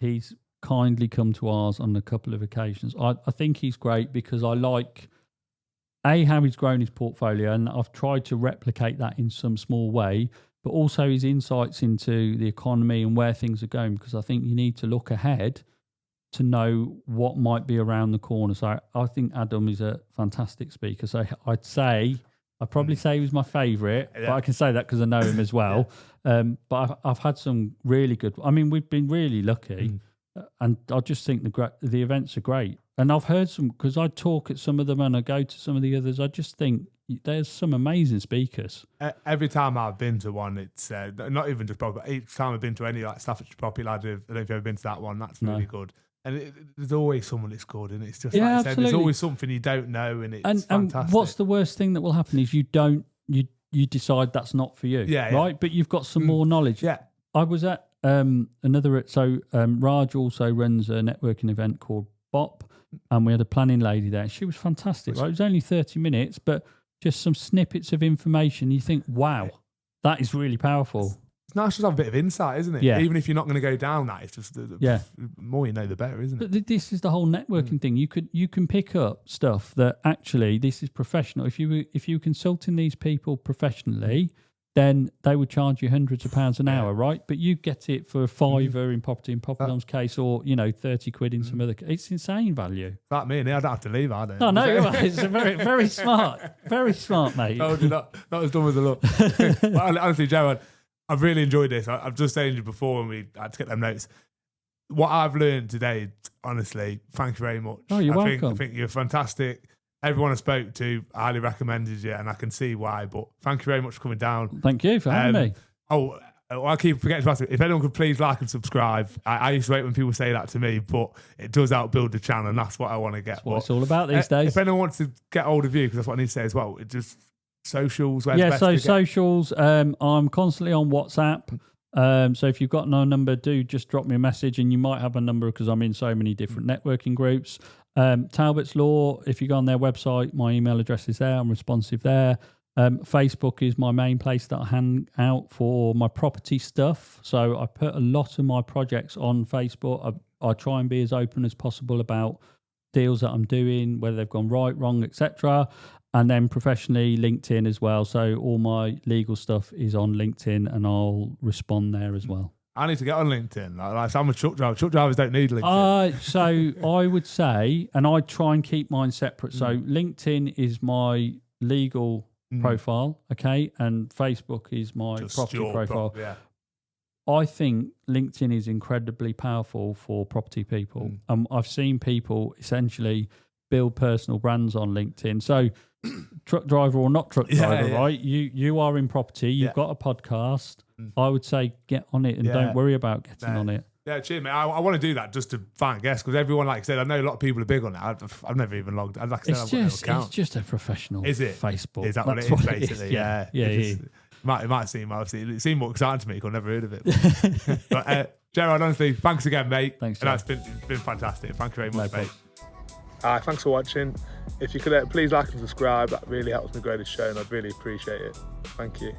kindly come to ours on a couple of occasions. I think he's great because I like how he's grown his portfolio, and I've tried to replicate that in some small way, but also his insights into the economy and where things are going, because I think you need to look ahead to know what might be around the corner. So I think Adam is a fantastic speaker. So I'd probably say he was my favourite, but I can say that because I know him as well. But I've had some really good. I mean, we've been really lucky, and I just think the events are great. And I've heard some because I talk at some of them and I go to some of the others. I just think there's some amazing speakers. Every time I've been to one, it's not even just property. Each time I've been to any Staffordshire Property, I don't know if you've ever been to that one. That's really good. And there's always someone that's good, and it's just like I said, there's always something you don't know, and it's fantastic. And what's the worst thing that will happen is you decide that's not for you, right? But you've got some more knowledge. Yeah, I was at Raj also runs a networking event called BOP, and we had a planning lady there. She was fantastic, right? It was only 30 minutes, but just some snippets of information. You think, wow, that is really powerful. It's nice to have a bit of insight, isn't it? Yeah. Even if you're not going to go down that, it's just the more you know, the better, isn't it? But this is the whole networking thing. You can pick up stuff that actually this is professional. If you consulting these people professionally, then they would charge you hundreds of pounds an hour, right? But you get it for a £5 in Property Dom's case, or 30 quid in some other. It's insane value. Like me, and I don't have to leave, I don't. Oh no, it's a very smart, mate. No, not as dumb as I look. Honestly, Joe, I've really enjoyed this. I've just saying to you before when we had to get them notes. What I've learned today, honestly, thank you very much. Oh, you're welcome. I think you're fantastic. everyone I spoke to highly recommended you, and I can see why. But thank you very much for coming down. Thank you for having me. Oh, I keep forgetting to ask you, if anyone could please like and subscribe. I used to hate when people say that to me, but it does help build the channel, and that's what I want to get. That's what it's all about these days. If anyone wants to get hold of you, because that's what I need to say as well, it just socials. Yeah, so socials. I'm constantly on WhatsApp. So if you've got no number, do just drop me a message, and you might have a number because I'm in so many different networking groups. Talbots Law, if you go on their website, my email address is there. I'm responsive there. Facebook is my main place that I hang out for my property stuff. So I put a lot of my projects on Facebook. I try and be as open as possible about deals that I'm doing, whether they've gone right, wrong, etc. And then professionally, LinkedIn as well. So all my legal stuff is on LinkedIn, and I'll respond there as well. I need to get on LinkedIn. Like, I'm a truck driver. Truck drivers don't need LinkedIn. So I would say, and I try and keep mine separate. So LinkedIn is my legal profile, okay, and Facebook is my Just property profile. Yeah. I think LinkedIn is incredibly powerful for property people. I've seen people essentially build personal brands on LinkedIn. So truck driver or not truck driver, right? You are in property, you've got a podcast. I would say get on it and don't worry about getting on it. Yeah, cheers, mate. I want to do that just to find guests, because everyone, like I said, I know a lot of people are big on that. I've never even logged. Like I said, It's just a professional. Is it Facebook? Is that what it is, basically? Yeah. It might seem, obviously, it seemed more exciting to me because I've never heard of it. But Gerard, honestly, thanks again, mate. Thanks, and that's been fantastic. Thank you very much, mate. Thanks for watching. If you could please like and subscribe, that really helps me grow this show, and I'd really appreciate it. Thank you.